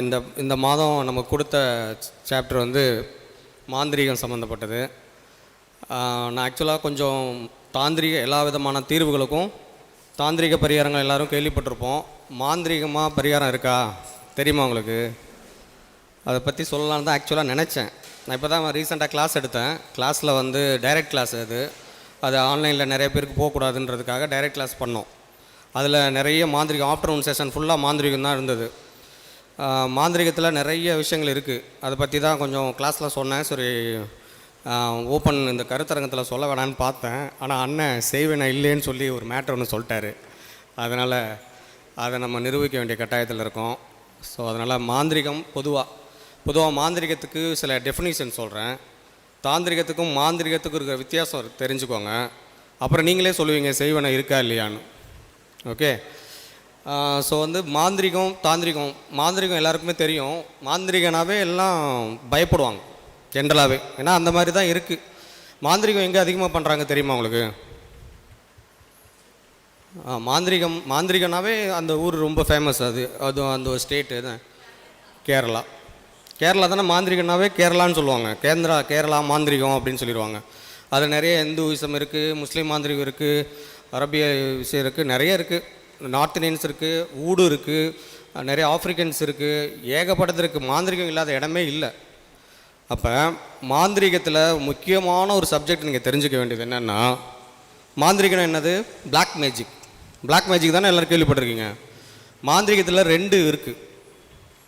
இந்த இந்த மாதம் நமக்கு கொடுத்த சாப்டர் வந்து மாந்திரீகம் சம்மந்தப்பட்டது. நான் ஆக்சுவலாக கொஞ்சம் தாந்திரிக எல்லா விதமான தீர்வுகளுக்கும் தாந்திரிக பரிகாரங்கள் எல்லோரும் கேள்விப்பட்டிருப்போம். மாந்திரீகமாக பரிகாரம் இருக்கா தெரியுமா உங்களுக்கு? அதை பற்றி சொல்லலான்னு தான் ஆக்சுவலாக நினச்சேன். நான் இப்போ தான் ரீசெண்டாக கிளாஸ் எடுத்தேன். கிளாஸில் வந்து டைரக்ட் கிளாஸ் அது ஆன்லைனில் நிறைய பேருக்கு போகக்கூடாதுன்றதுக்காக டைரக்ட் கிளாஸ் பண்ணோம். அதில் நிறைய மாந்திரிகம் ஆஃப்டர்நூன் செஷன் ஃபுல்லாக மாந்திரிகம் தான் இருந்தது. மாந்திரிகத்தில் நிறைய விஷயங்கள் இருக்குது. அதை பற்றி தான் கொஞ்சம் கிளாஸில் சொன்னேன். சரி ஓப்பன் இந்த கருத்தரங்கத்தில் சொல்ல வேணான்னு பார்த்தேன். ஆனால் அண்ணன் செய்வேனா இல்லைன்னு சொல்லி ஒரு மேட்ரு ஒன்று சொல்லிட்டாரு. அதனால் அதை நம்ம நிரூபிக்க வேண்டிய கட்டாயத்தில் இருக்கோம். ஸோ அதனால் மாந்திரிகம் பொதுவாக மாந்திரிகத்துக்கு சில டெஃபினிஷன் சொல்கிறேன். தாந்திரிகத்துக்கும் மாந்திரிகத்துக்கும் இருக்கிற வித்தியாசம் தெரிஞ்சுக்கோங்க. அப்புறம் நீங்களே சொல்லுவீங்க செய்வேனா இருக்கா இல்லையான்னு. ஓகே. ஸோ வந்து மாந்திரிகம் எல்லாருக்குமே தெரியும். மாந்திரிகனாவே எல்லாம் பயப்படுவாங்க ஜென்ரலாகவே. ஏன்னா அந்த மாதிரி தான் இருக்குது. மாந்திரிகம் எங்கே அதிகமாக பண்ணுறாங்க தெரியுமா உங்களுக்கு? மாந்திரிகனாவே அந்த ஊர் ரொம்ப ஃபேமஸ். அது அந்த ஒரு ஸ்டேட்டு தான் கேரளா தானே. மாந்திரிகனாவே கேரளான்னு சொல்லுவாங்க. கேரளா மாந்திரிகம் அப்படின்னு சொல்லிடுவாங்க. அதில் நிறைய இந்துவிசம் இருக்குது, முஸ்லீம் மாந்திரிகம் இருக்குது, அரபிய விஷயம் இருக்குது, நிறைய இருக்குது. நார்த் இந்தியன்ஸ் இருக்குது, ஊடு இருக்குது, நிறைய ஆஃப்ரிக்கன்ஸ் இருக்குது, ஏகப்பட்டது இருக்குது. மாந்திரிகம் இல்லாத இடமே இல்லை. அப்போ மாந்திரிகத்தில் முக்கியமான ஒரு சப்ஜெக்ட் நீங்கள் தெரிஞ்சுக்க வேண்டியது என்னென்னா, மாந்திரிகம் என்னது? பிளாக் மேஜிக் தானே எல்லோரும் கேள்விப்பட்டிருக்கீங்க. மாந்திரிகத்தில் 2 இருக்குது.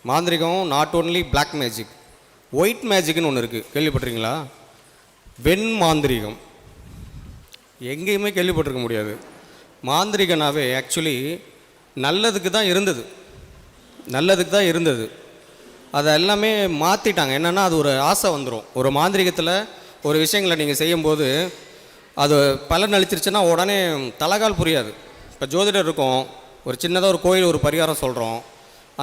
மாந்திரிகம் not only black magic, white மேஜிக்னு ஒன்று இருக்குது. கேள்விப்பட்டிருக்கீங்களா? வெண் மாந்திரிகம் எங்கேயுமே கேள்விப்பட்டிருக்க முடியாது. மாந்திரிகனாவே ஆக்சுவலி நல்லதுக்கு தான் இருந்தது. அதை எல்லாமே மாற்றிட்டாங்க. என்னென்னா அது ஒரு ஆசை வந்துடும். ஒரு மாந்திரிகத்தில் ஒரு விஷயங்களை நீங்கள் செய்யும்போது அது பலன் அளிச்சிருச்சுன்னா உடனே தலகால் புரியாது. இப்போ ஜோதிடர் இருக்கும், ஒரு சின்னதாக ஒரு கோயில் ஒரு பரிகாரம் சொல்கிறோம்.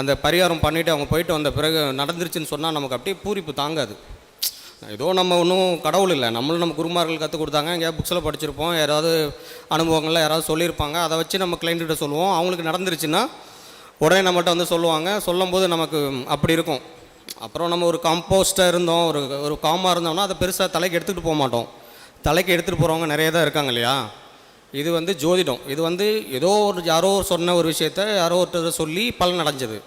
அந்த பரிகாரம் பண்ணிவிட்டு அவங்க போயிட்டு வந்த பிறகு நடந்துருச்சுன்னு சொன்னால் நமக்கு அப்படியே பூரிப்பு தாங்காது. ஏதோ நம்ம ஒன்றும் கடவுள் இல்லை, நம்ம குருமார்கள் கற்றுக் கொடுத்தாங்க, எங்கேயா புக்ஸில் படிச்சிருப்போம், யாராவது அனுபவங்கள்லாம் யாராவது சொல்லியிருப்பாங்க, அதை வச்சு நம்ம கிளைண்ட்டிட்ட சொல்லுவோம். அவங்களுக்கு நடந்துருச்சுன்னா உடனே நம்மகிட்ட வந்து சொல்லுவாங்க. சொல்லும்போது நமக்கு அப்படி இருக்கும். அப்புறம் நம்ம ஒரு காம்போஸ்ட்டாக இருந்தோம், ஒரு காமாக இருந்தோம்னா அதை பெருசாக தலைக்கு எடுத்துகிட்டு போக மாட்டோம். தலைக்கு எடுத்துகிட்டு போகிறவங்க நிறைய தான் இருக்காங்க இல்லையா? இது வந்து ஜோதிடம். இது வந்து ஏதோ யாரோ சொன்ன ஒரு விஷயத்த யாரோ ஒருத்தர் சொல்லி பலன் அடைஞ்சது.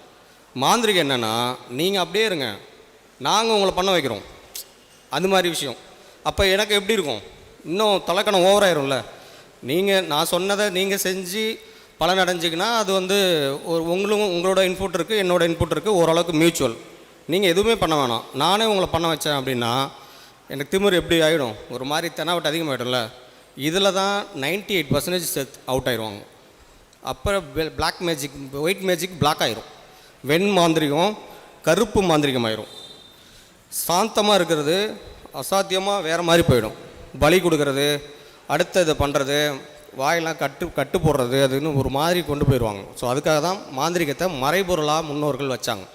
மாந்திரிகம் என்னென்னா, நீங்கள் அப்படியே இருங்க, நாங்கள் உங்களை பண்ண வைக்கிறோம், அது மாதிரி விஷயம். அப்போ எனக்கு எப்படி இருக்கும்? இன்னும் தலைக்கணம் ஓவராயிரும்ல. நான் சொன்னதை நீங்கள் செஞ்சு பலன் அடைஞ்சிங்கன்னா அது வந்து உங்களோட இன்புட் இருக்குது, என்னோடய இன்புட் இருக்குது, ஓரளவுக்கு மியூச்சுவல். நீங்கள் எதுவுமே பண்ண வேணாம், நானே உங்களை பண்ண வச்சேன் அப்படின்னா எனக்கு திமிர் எப்படி ஆகிடும்? ஒரு மாதிரி தெனாவட்டு அதிகமாகிடும்ல. இதில் தான் 98% அவுட் ஆயிடுவாங்க. அப்புறம் black magic, white magic black ஆயிரும். வெண் மாந்திரிகம் கருப்பு மாந்திரிகம் ஆயிரும். சாந்தமாக இருக்கிறது அசாத்தியமாக வேறு மாதிரி போயிடும். பலி கொடுக்கறது, அடுத்தது பண்ணுறது, வாயெல்லாம் கட்டு போடுறது, அதுன்னு ஒரு மாதிரி கொண்டு போயிடுவாங்க. ஸோ அதுக்காக தான் மாந்திரிகத்தை மறைபொருளாக முன்னோர்கள் வச்சாங்க.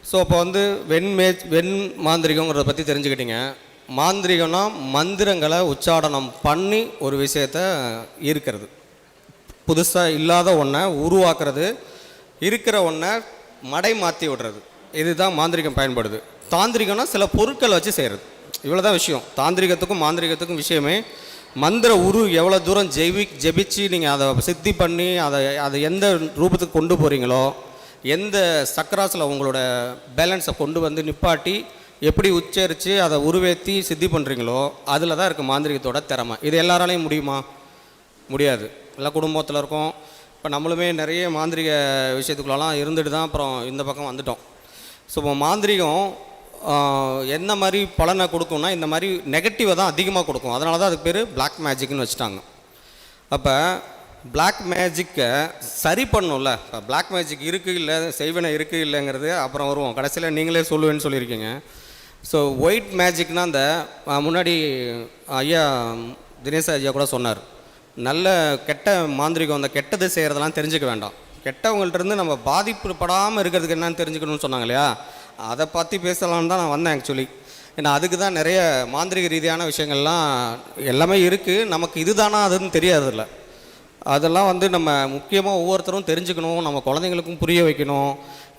ஸோ அப்போ வந்து வெண் மாந்திரிகங்கிறத பற்றி தெரிஞ்சுக்கிட்டீங்க. மாந்திரிகம்னா மந்திரங்களை உச்சாடனம் பண்ணி ஒரு விஷயத்தை ஈர்க்கிறது, புதுசாக இல்லாத ஒன்றை உருவாக்குறது, இருக்கிற ஒன்றை மடை மாற்றி விடுறது. இதுதான் மாந்திரிகம் பயன்படுது. தாந்திரிகம்னா சில பொருட்களை வச்சு செய்கிறது. இவ்வளோ தான் விஷயம். தாந்திரிகத்துக்கும் மாந்திரிகத்துக்கும் விஷயமே மந்திர எவ்வளோ தூரம் ஜெபிச்சு நீங்கள் அதை சித்தி பண்ணி அதை எந்த ரூபத்துக்கு கொண்டு போகிறீங்களோ, எந்த சக்கராஸில் உங்களோட பேலன்ஸை கொண்டு வந்து நிப்பாட்டி எப்படி உச்சரித்து அதை உருவேற்றி சித்தி பண்ணுறீங்களோ அதில் தான் இருக்குது மாந்திரிகத்தோட திறமை. இது எல்லாராலையும் முடியாது. எல்லா குடும்பத்தில் இருக்கோம். இப்போ நம்மளுமே நிறைய மாந்திரிக விஷயத்துக்குள்ளலாம் இருந்துட்டு தான் அப்புறம் இந்த பக்கம் வந்துட்டோம். ஸோ இப்போ மாந்திரிகம் என்ன மாதிரி பலனை கொடுக்கும்னா இந்த மாதிரி நெகட்டிவை தான் அதிகமாக கொடுக்கும். அதனால தான் அதுக்கு பேர் பிளாக் மேஜிக்னு வச்சுட்டாங்க. அப்போ பிளாக் மேஜிக்கை சரி பண்ணணும்ல. இப்போ பிளாக் மேஜிக் இருக்குது இல்லை, செய்வன இருக்குது இல்லைங்கிறது அப்புறம் வருவோம். கடைசியில் நீங்களே சொல்லுவேன்னு சொல்லியிருக்கீங்க. ஸோ ஒயிட் மேஜிக்னால் அந்த முன்னாடி ஐயா தினேஷ் ஐயா கூட சொன்னார், நல்ல கெட்ட மாந்திரிகம் அந்த கெட்டது செய்கிறதெல்லாம் தெரிஞ்சுக்க வேண்டாம், கெட்டவங்கள்ட்டருந்து நம்ம பாதிப்புப்படாமல் இருக்கிறதுக்கு என்னன்னு தெரிஞ்சுக்கணும்னு சொன்னாங்க இல்லையா? அதை பற்றி பேசலான்னு தான் நான் வந்தேன் ஆக்சுவலி. ஏன்னா அதுக்கு தான் நிறைய மாந்திரிக ரீதியான விஷயங்கள்லாம் எல்லாமே இருக்குது. நமக்கு இதுதானா அதுன்னு தெரியாதில்ல. அதெல்லாம் வந்து நம்ம முக்கியமாக ஒவ்வொருத்தரும் தெரிஞ்சுக்கணும், நம்ம குழந்தைங்களுக்கும் புரிய வைக்கணும்.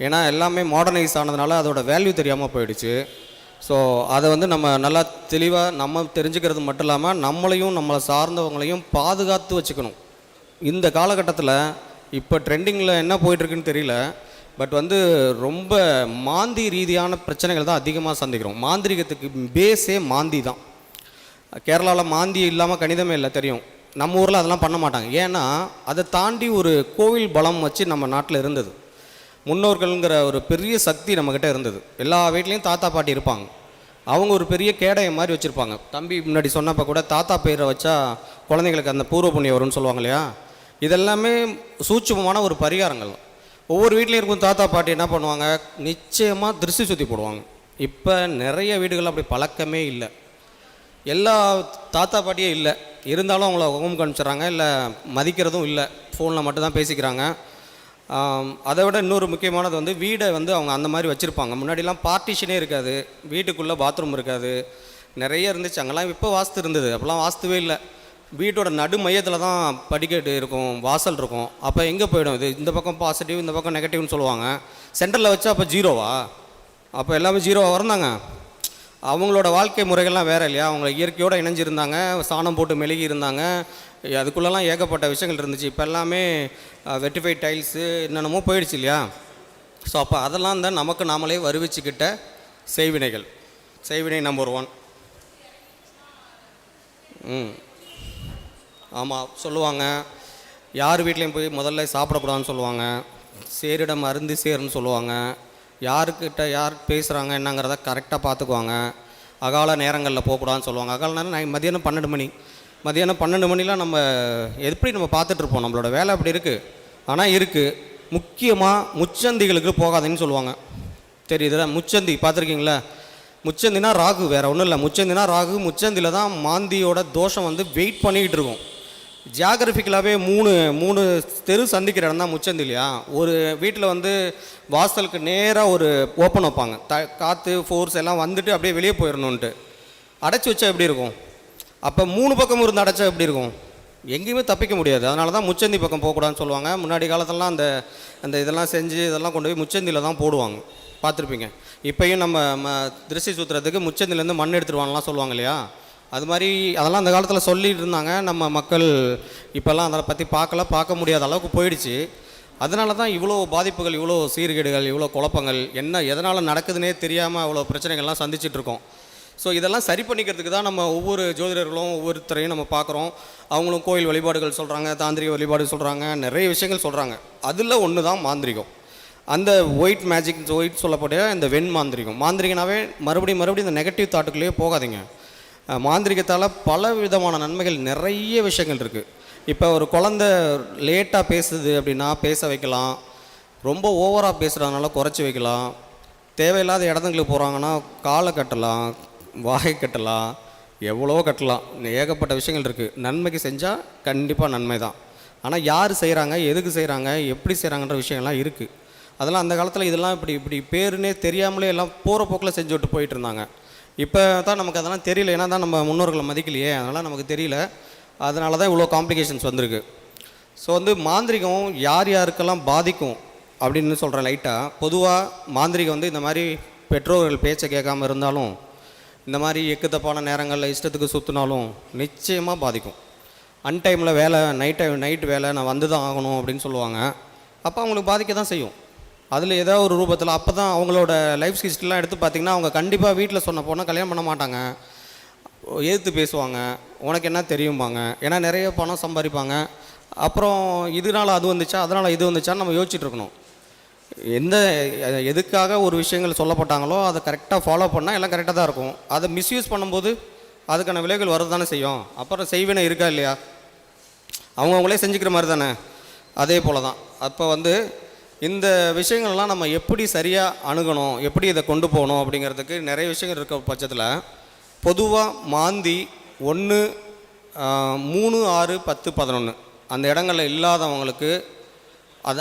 ஏன்னா எல்லாமே மாடர்னைஸ் ஆனதுனால அதோட வேல்யூ தெரியாமல் போயிடுச்சு. ஸோ அதை வந்து நம்ம நல்லா தெளிவாக நம்ம தெரிஞ்சுக்கிறது மட்டும் இல்லாமல் நம்மளையும் நம்மளை சார்ந்தவங்களையும் பாதுகாத்து வச்சுக்கணும். இந்த காலகட்டத்தில் இப்போ ட்ரெண்டிங்கில் என்ன போயிட்டுருக்குன்னு தெரியல, பட் வந்து ரொம்ப மாந்தி ரீதியான பிரச்சனைகள் தான் அதிகமாக சந்திக்கிறோம். மாந்திரிகத்துக்கு பேஸே மாந்தி தான். கேரளாவில் மாந்தி இல்லாமல் கணிதமே இல்லை, தெரியும். நம்ம ஊரில் அதெல்லாம் பண்ண மாட்டாங்க. ஏன்னா அதை தாண்டி ஒரு கோவில் பலம் வச்சு நம்ம நாட்டில் இருந்தது. முன்னோர்கள்ங்கிற ஒரு பெரிய சக்தி நம்மக்கிட்ட இருந்தது. எல்லா வீட்லேயும் தாத்தா பாட்டி இருப்பாங்க. அவங்க ஒரு பெரிய கேடயை மாதிரி வச்சுருப்பாங்க. தம்பி முன்னாடி சொன்னப்போ கூட தாத்தா பேரை வச்சா குழந்தைங்களுக்கு அந்த பூர்வ புண்ணியம் வரும்னு சொல்லுவாங்க இல்லையா. இதெல்லாமே சூட்சுமமான ஒரு பரிகாரங்கள். ஒவ்வொரு வீட்லேயும் இருக்கும் தாத்தா பாட்டி என்ன பண்ணுவாங்க, நிச்சயமாக திருஷ்டி சுற்றி போடுவாங்க. இப்போ நிறைய வீடுகள் அப்படி பழக்கமே இல்லை. எல்லா தாத்தா பாட்டியே இல்லை, இருந்தாலும் அவங்கள ஹோம் அனுப்பிச்சிட்றாங்க, இல்லை மதிக்கிறதும் இல்லை, ஃபோனில் மட்டும்தான் பேசிக்கிறாங்க. அதை விட இன்னொரு முக்கியமானது வந்து வீடை வந்து அவங்க அந்த மாதிரி வச்சுருப்பாங்க. முன்னாடிலாம் பார்ட்டிஷனே இருக்காது, வீட்டுக்குள்ளே பாத்ரூம் இருக்காது, நிறைய இருந்துச்சு. அங்கெல்லாம் இப்போ வாஸ்து இருந்தது, அப்போல்லாம் வாஸ்துவே இல்லை. வீட்டோட நடு மையத்தில் தான் படிக்கட்டு இருக்கும், வாசல் இருக்கும். அப்போ எங்கே போயிடும் இது, இந்த பக்கம் பாசிட்டிவ் இந்த பக்கம் நெகட்டிவ்னு சொல்லுவாங்க. சென்டரில் வச்சா அப்போ ஜீரோவா, அப்போ எல்லாமே ஜீரோவாக இருந்தாங்க. அவங்களோட வாழ்க்கை முறைகள்லாம் வேறு இல்லையா. அவங்க இயற்கையோடு இணைஞ்சிருந்தாங்க, சாணம் போட்டு மெழுகி இருந்தாங்க. அதுக்குள்ளெல்லாம் ஏகப்பட்ட விஷயங்கள் இருந்துச்சு. இப்போ எல்லாமே வெட்டிஃபைட் டைல்ஸு என்னென்னமோ போயிடுச்சு இல்லையா. ஸோ அப்போ அதெல்லாம் தான் நமக்கு நாமளே வருவிச்சுக்கிட்ட செய்வினைகள். செய்வினை நம்பர் 1. ஆமாம் சொல்லுவாங்க. யார் வீட்லேயும் போய் முதல்ல சாப்பிடக்கூடாதுன்னு சொல்லுவாங்க. சேரிடம் அருந்து சேருன்னு சொல்லுவாங்க. யாருக்கிட்ட யார் பேசுகிறாங்க என்னங்கிறத கரெக்டாக பார்த்துக்குவாங்க. அகால நேரங்களில் போகக்கூடாதுன்னு சொல்லுவாங்க. அகால நேரம் மதியானம் 12 மணி. மதியானம் 12 மணிலாம் நம்ம எப்படி நம்ம பார்த்துட்ருப்போம், நம்மளோட வேலை அப்படி இருக்குது. ஆனால் இருக்குது. முக்கியமாக முச்சந்திகளுக்கு போகாதுன்னு சொல்லுவாங்க. தெரியுதுல, முச்சந்தி பார்த்துருக்கீங்களா. முச்சந்தினா ராகு, வேறு ஒன்றும் இல்லை. முச்சந்தினா ராகு. முச்சந்தியில் தான் மாந்தியோட தோஷம் வந்து வெயிட் பண்ணிக்கிட்டு இருக்கும். ஜியாகிரபிக்கலாகவே மூணு தெரு சந்திக்கிற இடம் தான் முச்சந்தி இல்லையா. ஒரு வீட்டில் வந்து வாசலுக்கு நேராக ஒரு ஓப்பன் வைப்பாங்க, காற்று ஃபோர்ஸ் எல்லாம் வந்துட்டு அப்படியே வெளியே போயிடணுன்ட்டு. அடைச்சி வச்சா எப்படி இருக்கும், அப்போ 3 பக்கம் இருந்து அடைச்சா எப்படி இருக்கும், எங்கேயுமே தப்பிக்க முடியாது. அதனால தான் முச்சந்தி பக்கம் போகக்கூடாதுன்னு சொல்லுவாங்க. முன்னாடி காலத்திலலாம் அந்த இதெல்லாம் செஞ்சு இதெல்லாம் கொண்டு போய் முச்சந்தியில் தான் போடுவாங்க, பார்த்துருப்பீங்க. இப்போயும் நம்ம திருஷ்டி சுற்றுறதுக்கு முச்சந்திலேருந்து மண் எடுத்துருவாங்கலாம் சொல்லுவாங்க இல்லையா. அது மாதிரி அதெல்லாம் அந்த காலத்தில் சொல்லிட்டு இருந்தாங்க. நம்ம மக்கள் இப்போல்லாம் அதை பற்றி பார்க்க முடியாத அளவுக்கு போயிடுச்சு. அதனால தான் இவ்வளோ பாதிப்புகள், இவ்வளோ சீர்கேடுகள், இவ்வளோ குழப்பங்கள், எதனால் நடக்குதுன்னே தெரியாமல் அவ்வளோ பிரச்சனைகள்லாம் சந்திச்சிட்ருக்கோம். ஸோ இதெல்லாம் சரி பண்ணிக்கிறதுக்கு தான் நம்ம ஒவ்வொரு ஜோதிடர்களும் ஒவ்வொருத்தரையும் நம்ம பார்க்குறோம். அவங்களும் கோயில் வழிபாடுகள் சொல்கிறாங்க, தாந்திரிக வழிபாடு சொல்கிறாங்க, நிறைய விஷயங்கள் சொல்கிறாங்க. அதில் ஒன்று தான் மாந்திரிகம். அந்த ஒயிட் மேஜிக், ஒயிட் சொல்லப்பட்ட இந்த வெண் மாந்திரிகம். மாந்திரிகனாவே மறுபடியும் இந்த நெகட்டிவ் தாட்டுக்குள்ளேயே போகாதீங்க. மாந்திரிகத்தால் பல விதமான நன்மைகள், நிறைய விஷயங்கள் இருக்குது. இப்போ ஒரு குழந்த லேட்டாக பேசுது அப்படின்னா பேச வைக்கலாம். ரொம்ப ஓவராக பேசுகிறதுனால குறைச்சி வைக்கலாம். தேவையில்லாத இடத்துங்களுக்கு போகிறாங்கன்னா காலை கட்டலாம், வாயை கட்டலாம், எவ்வளோ கட்டலாம். ஏகப்பட்ட விஷயங்கள் இருக்குது. நன்மைக்கு செஞ்சால் கண்டிப்பாக நன்மை தான். ஆனால் யார் செய்கிறாங்க, எதுக்கு செய்கிறாங்க, எப்படி செய்கிறாங்கன்ற விஷயங்கள்லாம் இருக்குது. அதெல்லாம் அந்த காலத்தில் இதெல்லாம் இப்படி பேருன்னே தெரியாமலே எல்லாம் போகிற போக்கில் செஞ்சு விட்டு போயிட்டு இருந்தாங்க. இப்போ தான் நமக்கு அதெல்லாம் தெரியல. ஏன்னா தான் நம்ம முன்னோர்களை மதிக்கலையே, அதனால் நமக்கு தெரியல. அதனால தான் இவ்வளோ காம்ப்ளிகேஷன்ஸ் வந்திருக்கு. ஸோ வந்து மாந்திரிகம் யாருக்கெல்லாம் பாதிக்கும் அப்படின்னு சொல்கிறேன் லைட்டாக. பொதுவாக மாந்திரிகம் வந்து இந்த மாதிரி பெற்றோர்கள் பேச்சை கேட்காம இருந்தாலும், இந்த மாதிரி எக்குத்தப்பான நேரங்களில் இஷ்டத்துக்கு சுற்றினாலும் நிச்சயமாக பாதிக்கும். அன்டைமில் வேலை, நைட்டு வேலை, நான் வந்து தான் ஆகணும் அப்படின்னு சொல்லுவாங்க. அப்போ அவங்களுக்கு பாதிக்க தான் செய்யும். அதில் ஏதோ ஒரு ரூபத்தில். அப்போ தான் அவங்களோட லைஃப் ஹிஸ்ட்ரிலாம் எடுத்து பார்த்திங்கன்னா, அவங்க கண்டிப்பாக வீட்டில் சொன்ன போனால் கல்யாணம் பண்ண மாட்டாங்க, எதிர்த்து பேசுவாங்க, உனக்கு என்ன தெரியும்பாங்க. ஏன்னா நிறைய பணம் சம்பாதிப்பாங்க. அப்புறம் இதனால் அது வந்துச்சா, அதனால் இது வந்துச்சான்னு நம்ம யோசிச்சுட்டு இருக்கணும். எதுக்காக ஒரு விஷயங்கள் சொல்லப்பட்டாங்களோ அதை கரெக்டாக ஃபாலோ பண்ணால் எல்லாம் கரெக்டாக தான் இருக்கும். அதை மிஸ்யூஸ் பண்ணும்போது அதுக்கான விலைகள் வரது தானே செய்யும். அப்புறம் செய்வினை இருக்கா இல்லையா, அவங்களே செஞ்சுக்கிற மாதிரி தானே. அதே போல் தான். அப்போ வந்து இந்த விஷயங்கள்லாம் நம்ம எப்படி சரியாக அணுகணும், எப்படி இதை கொண்டு போகணும் அப்படிங்கிறதுக்கு நிறைய விஷயங்கள் இருக்க பட்சத்தில், பொதுவாக மாந்தி 1, 3, 6, 10, 11 அந்த இடங்களில் இல்லாதவங்களுக்கு,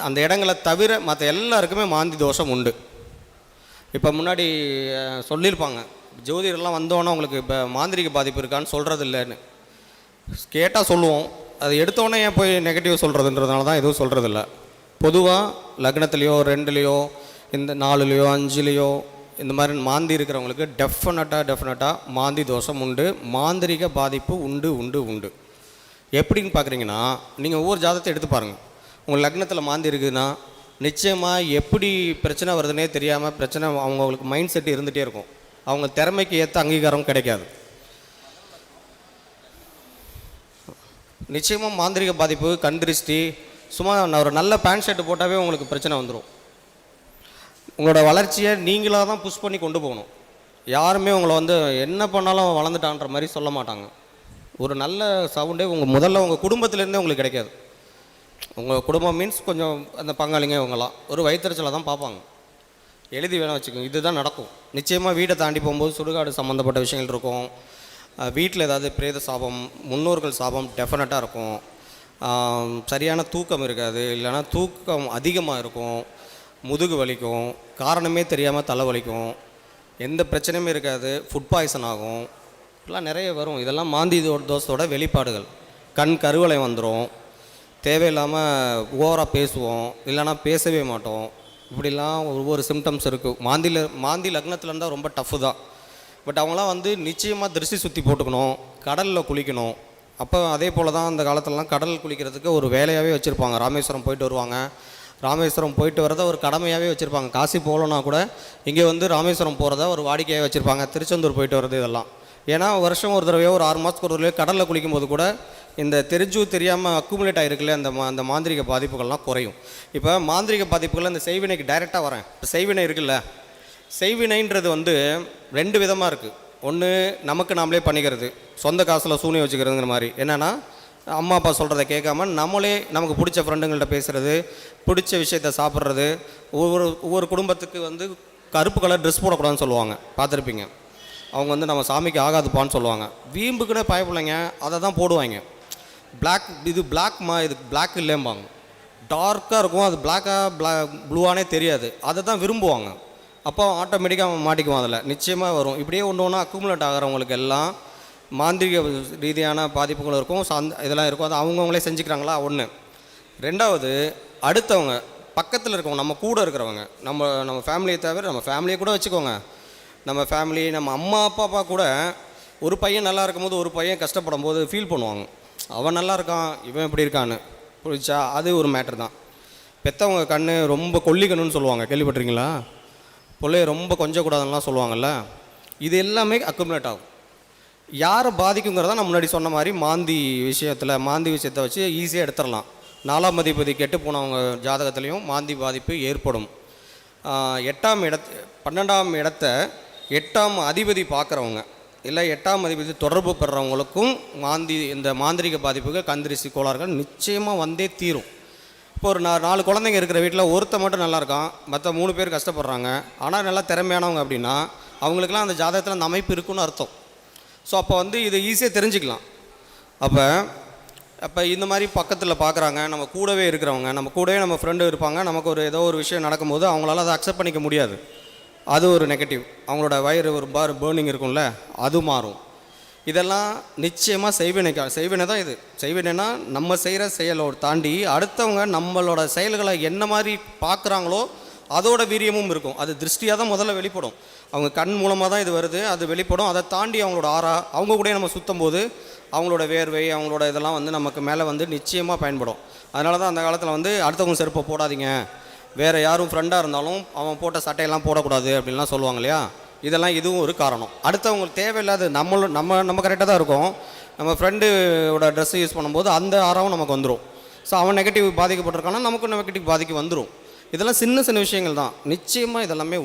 அந்த இடங்களை தவிர மற்ற எல்லாருக்குமே மாந்தி தோஷம் உண்டு. இப்போ முன்னாடி சொல்லியிருப்பாங்க, ஜோதிடர்லாம் வந்தோன்னே உங்களுக்கு இப்போ மாந்திரிக பாதிப்பு இருக்கான்னு சொல்கிறது இல்லைன்னு கேட்டால் சொல்லுவோம். அது எடுத்தோடனே ஏன் போய் நெகட்டிவ் சொல்கிறதுன்றதுனால தான் எதுவும் சொல்கிறதில்ல. பொதுவாக லக்னத்துலேயோ 2லேயோ இந்த 4லேயோ 5லேயோ இந்த மாதிரி மாந்தி இருக்கிறவங்களுக்கு டெஃபினட்டாக மாந்தி தோஷம் உண்டு, மாந்திரிக பாதிப்பு உண்டு உண்டு உண்டு. எப்படின்னு பார்க்குறீங்கன்னா, நீங்கள் ஒவ்வொரு ஜாதகத்தை எடுத்து பாருங்கள். உங்கள் லக்னத்தில் மாந்தி இருக்குதுன்னா நிச்சயமாக எப்படி பிரச்சனை வருதுன்னே தெரியாமல் பிரச்சனை அவங்களுக்கு மைண்ட் செட் இருந்துகிட்டே இருக்கும். அவங்க திறமைக்கு ஏற்ற அங்கீகாரம் கிடைக்காது. நிச்சயமாக மாந்திரிக பாதிப்பு, கண் திருஷ்டி, சும்மா ஒரு நல்ல பேண்ட் ஷர்ட் போட்டாவே உங்களுக்கு பிரச்சனை வந்துடும். உங்களோட வளர்ச்சியை நீங்களாக தான் புஷ் பண்ணி கொண்டு போகணும். யாருமே உங்களை வந்து என்ன பண்ணாலும் வளர்ந்துட்டான்ற மாதிரி சொல்ல மாட்டாங்க. ஒரு நல்ல சவுண்டே முதல்ல உங்கள் குடும்பத்திலேருந்தே உங்களுக்கு கிடைக்காது. உங்கள் குடும்பம் மீன்ஸ் கொஞ்சம் அந்த பங்காளிங்க இவங்களாம் ஒரு வயிற்றுச்சலை தான் பார்ப்பாங்க. எழுதி வேணால் வச்சுக்கோங்க, இதுதான் நடக்கும். நிச்சயமாக வீட்டை தாண்டி போகும்போது சுடுகாடு சம்மந்தப்பட்ட விஷயங்கள் இருக்கும். வீட்டில் ஏதாவது பிரேத சாபம், முன்னோர்கள் சாபம் டெஃபினட்டாக இருக்கும். சரியான தூக்கம் இருக்காது, இல்லைனா தூக்கம் அதிகமாக இருக்கும், முதுகு வலிக்கும், காரணமே தெரியாமல் தலை வலிக்கும், எந்த பிரச்சனையுமே இருக்காது, ஃபுட் பாய்சன் ஆகும், இதெல்லாம் நிறைய வரும். இதெல்லாம் மாந்தி தோஷத்தோட வெளிப்பாடுகள். கண் கருவளை வந்துடும், தேவையில்லாமல் ஓவராக பேசுவோம், இல்லைனா பேசவே மாட்டோம். இப்படிலாம் ஒவ்வொரு சிம்டம்ஸ் இருக்குது. மாந்தி லக்னத்தில் இருந்தால் ரொம்ப டஃப்பு தான். பட் அவங்களாம் வந்து நிச்சயமாக திருஷ்டி சுற்றி போட்டுக்கணும், கடலில் குளிக்கணும். அப்போ அதே போல் தான் அந்த காலத்துலலாம் கடல் குளிக்கிறதுக்கு ஒரு வேலையாகவே வச்சுருப்பாங்க. ராமேஸ்வரம் போயிட்டு வருவாங்க, ராமேஸ்வரம் போயிட்டு வரத ஒரு கடமையாகவே வச்சுருப்பாங்க. காசி போகலன்னா கூட இங்கே வந்து ராமேஸ்வரம் போகிறத ஒரு வாடிக்கையாக வச்சுருப்பாங்க. திருச்செந்தூர் போயிட்டு வர்றது இதெல்லாம். ஏன்னா வருஷம் ஒரு தடவையோ ஒரு 6 மாதத்துக்கு ஒரு தடவையோ கடலில் குளிக்கும்போது கூட இந்த தெரியாமல் அக்குமுலேட் ஆகிருக்குல்ல அந்த மாந்திரிக பாதிப்புகள்லாம் குறையும். இப்போ மாந்திரிக பாதிப்புகள் இந்த செய்வினைக்கு டைரெக்டாக வரேன். இப்போ செய்வினை இருக்குல்ல, செய்வினைன்றது வந்து 2 விதமாக இருக்குது. ஒன்று நமக்கு நாமளே பண்ணிக்கிறது, சொந்த காசில் சூனியம் வச்சுக்கிறதுங்கிற மாதிரி. என்னென்னா அம்மா அப்பா சொல்கிறத கேட்காம நம்மளே நமக்கு பிடிச்ச ஃப்ரெண்டுங்கள்ட்ட பேசுகிறது, பிடிச்ச விஷயத்த சாப்பிட்றது. ஒவ்வொரு குடும்பத்துக்கு வந்து கருப்பு கலர் ட்ரெஸ் போடக்கூடாதுன்னு சொல்லுவாங்க, பார்த்துருப்பீங்க. அவங்க வந்து நம்ம சாமிக்கு ஆகாதுப்பான்னு சொல்லுவாங்க. வீம்புக்குன்னே பயப்பிள்ளைங்க அதை தான் போடுவாங்க. இது பிளாக் இல்லைம்பாங்க, டார்க்காக இருக்கும். அது ப்ளூவானே தெரியாது, அதை தான் விரும்புவாங்க. அப்போ ஆட்டோமேட்டிக்காக அவன் மாட்டிக்குவான். அதில் நிச்சயமாக வரும். இப்படியே ஒன்று அக்குமுலேட் ஆகிறவங்களுக்கு எல்லாம் மாந்திரிக ரீதியான பாதிப்புகள் இருக்கும், இதெல்லாம் இருக்கும். அது அவங்கவுங்களே செஞ்சுக்கிறாங்களா ஒன்று. 2வது, அடுத்தவங்க பக்கத்தில் இருக்கவங்க, நம்ம கூட இருக்கிறவங்க, நம்ம ஃபேமிலியை தவிர நம்ம ஃபேமிலியை கூட வச்சுக்கோங்க. நம்ம ஃபேமிலி, நம்ம அம்மா அப்பா கூட ஒரு பையன் நல்லா இருக்கும்போது ஒரு பையன் கஷ்டப்படும் போது ஃபீல் பண்ணுவாங்க. அவன் நல்லா இருக்கான், இவன் எப்படி இருக்கான்னு புரிச்சா. அது ஒரு மேட்ரு தான். பெற்றவங்க கண் ரொம்ப கொல்லிக்கணும்னு சொல்லுவாங்க, கேள்விப்பட்டிருக்கீங்களா? பிள்ளைய ரொம்ப கொஞ்சக்கூடாதுன்னெலாம் சொல்லுவாங்கள்ல. இது எல்லாமே அக்குமுலேட் ஆகும். யாரை பாதிக்குங்கிறத நான் முன்னாடி சொன்ன மாதிரி மாந்தி விஷயத்தை வச்சு ஈஸியாக எடுத்துடலாம். 4ஆம் அதிபதி கெட்டு போனவங்க ஜாதகத்துலேயும் மாந்தி பாதிப்பு ஏற்படும். 12ஆம் இடத்த 8ஆம் அதிபதி பார்க்குறவங்க, இல்லை 8ஆம் அதிபதி தொடர்பு பெறுறவங்களுக்கும் இந்த மாந்திரிக பாதிப்புகள், கந்திரிசி கோளாறுகள் நிச்சயமாக வந்தே தீரும். இப்போ ஒரு 4 குழந்தைங்க இருக்கிற வீட்டில் ஒருத்த மட்டும் நல்லா இருக்கான், மற்ற 3 பேர் கஷ்டப்படுறாங்க. ஆனால் நல்லா திறமையானவங்க அப்படின்னா அவங்களுக்குலாம் அந்த ஜாதகத்தில் அந்த அமைப்பு இருக்குன்னு அர்த்தம். ஸோ அப்போ வந்து இதை ஈஸியாக தெரிஞ்சுக்கலாம். அப்போ இந்த மாதிரி பக்கத்தில் பார்க்குறாங்க, நம்ம கூடவே இருக்கிறவங்க, நம்ம கூடவே நம்ம ஃப்ரெண்டு இருப்பாங்க. நமக்கு ஏதோ ஒரு விஷயம் நடக்கும்போது அவங்களால அதை அக்செப்ட் பண்ணிக்க முடியாது. அது ஒரு நெகட்டிவ். அவங்களோட வயிறு ஒரு பேர்னிங் இருக்கும்ல, அது மாறும். இதெல்லாம் நிச்சயமாக செய்வினை தான். இது செய்வினைனா நம்ம செய்கிற செயலோடு தாண்டி அடுத்தவங்க நம்மளோட செயல்களை என்ன மாதிரி பார்க்குறாங்களோ அதோட வீரியமும் இருக்கும். அது திருஷ்டியாக தான் முதல்ல வெளிப்படும். அவங்க கண் மூலமாக தான் இது வருது, அது வெளிப்படும். அதை தாண்டி அவங்களோட அவங்க கூட நம்ம சுற்றும் போது அவங்களோட வேர்வை, அவங்களோட இதெல்லாம் வந்து நமக்கு மேலே வந்து நிச்சயமாக பயன்படும். அதனால தான் அந்த காலத்தில் வந்து அடுத்தவங்க செருப்பை போடாதீங்க, வேறு யாரும் ஃப்ரெண்டாக இருந்தாலும் அவன் போட்ட சட்டையெல்லாம் போடக்கூடாது அப்படின்லாம் சொல்லுவாங்க இல்லையா. இதெல்லாம் இதுவும் ஒரு காரணம். அடுத்தவங்களுக்கு தேவையில்லாது நம்ம கரெக்டாக தான் இருக்கும். நம்ம ஃப்ரெண்டோட ட்ரெஸ்ஸு யூஸ் பண்ணும்போது அந்த ஆறாவும் நமக்கு வந்துடும். ஸோ அவன் நெகட்டிவ் பாதிக்கப்பட்டிருக்கானா நமக்கும் நெகட்டிவ் பாதிக்கு வந்துடும். இதெல்லாம் சின்ன விஷயங்கள் தான். நிச்சயமாக இதெல்லாமே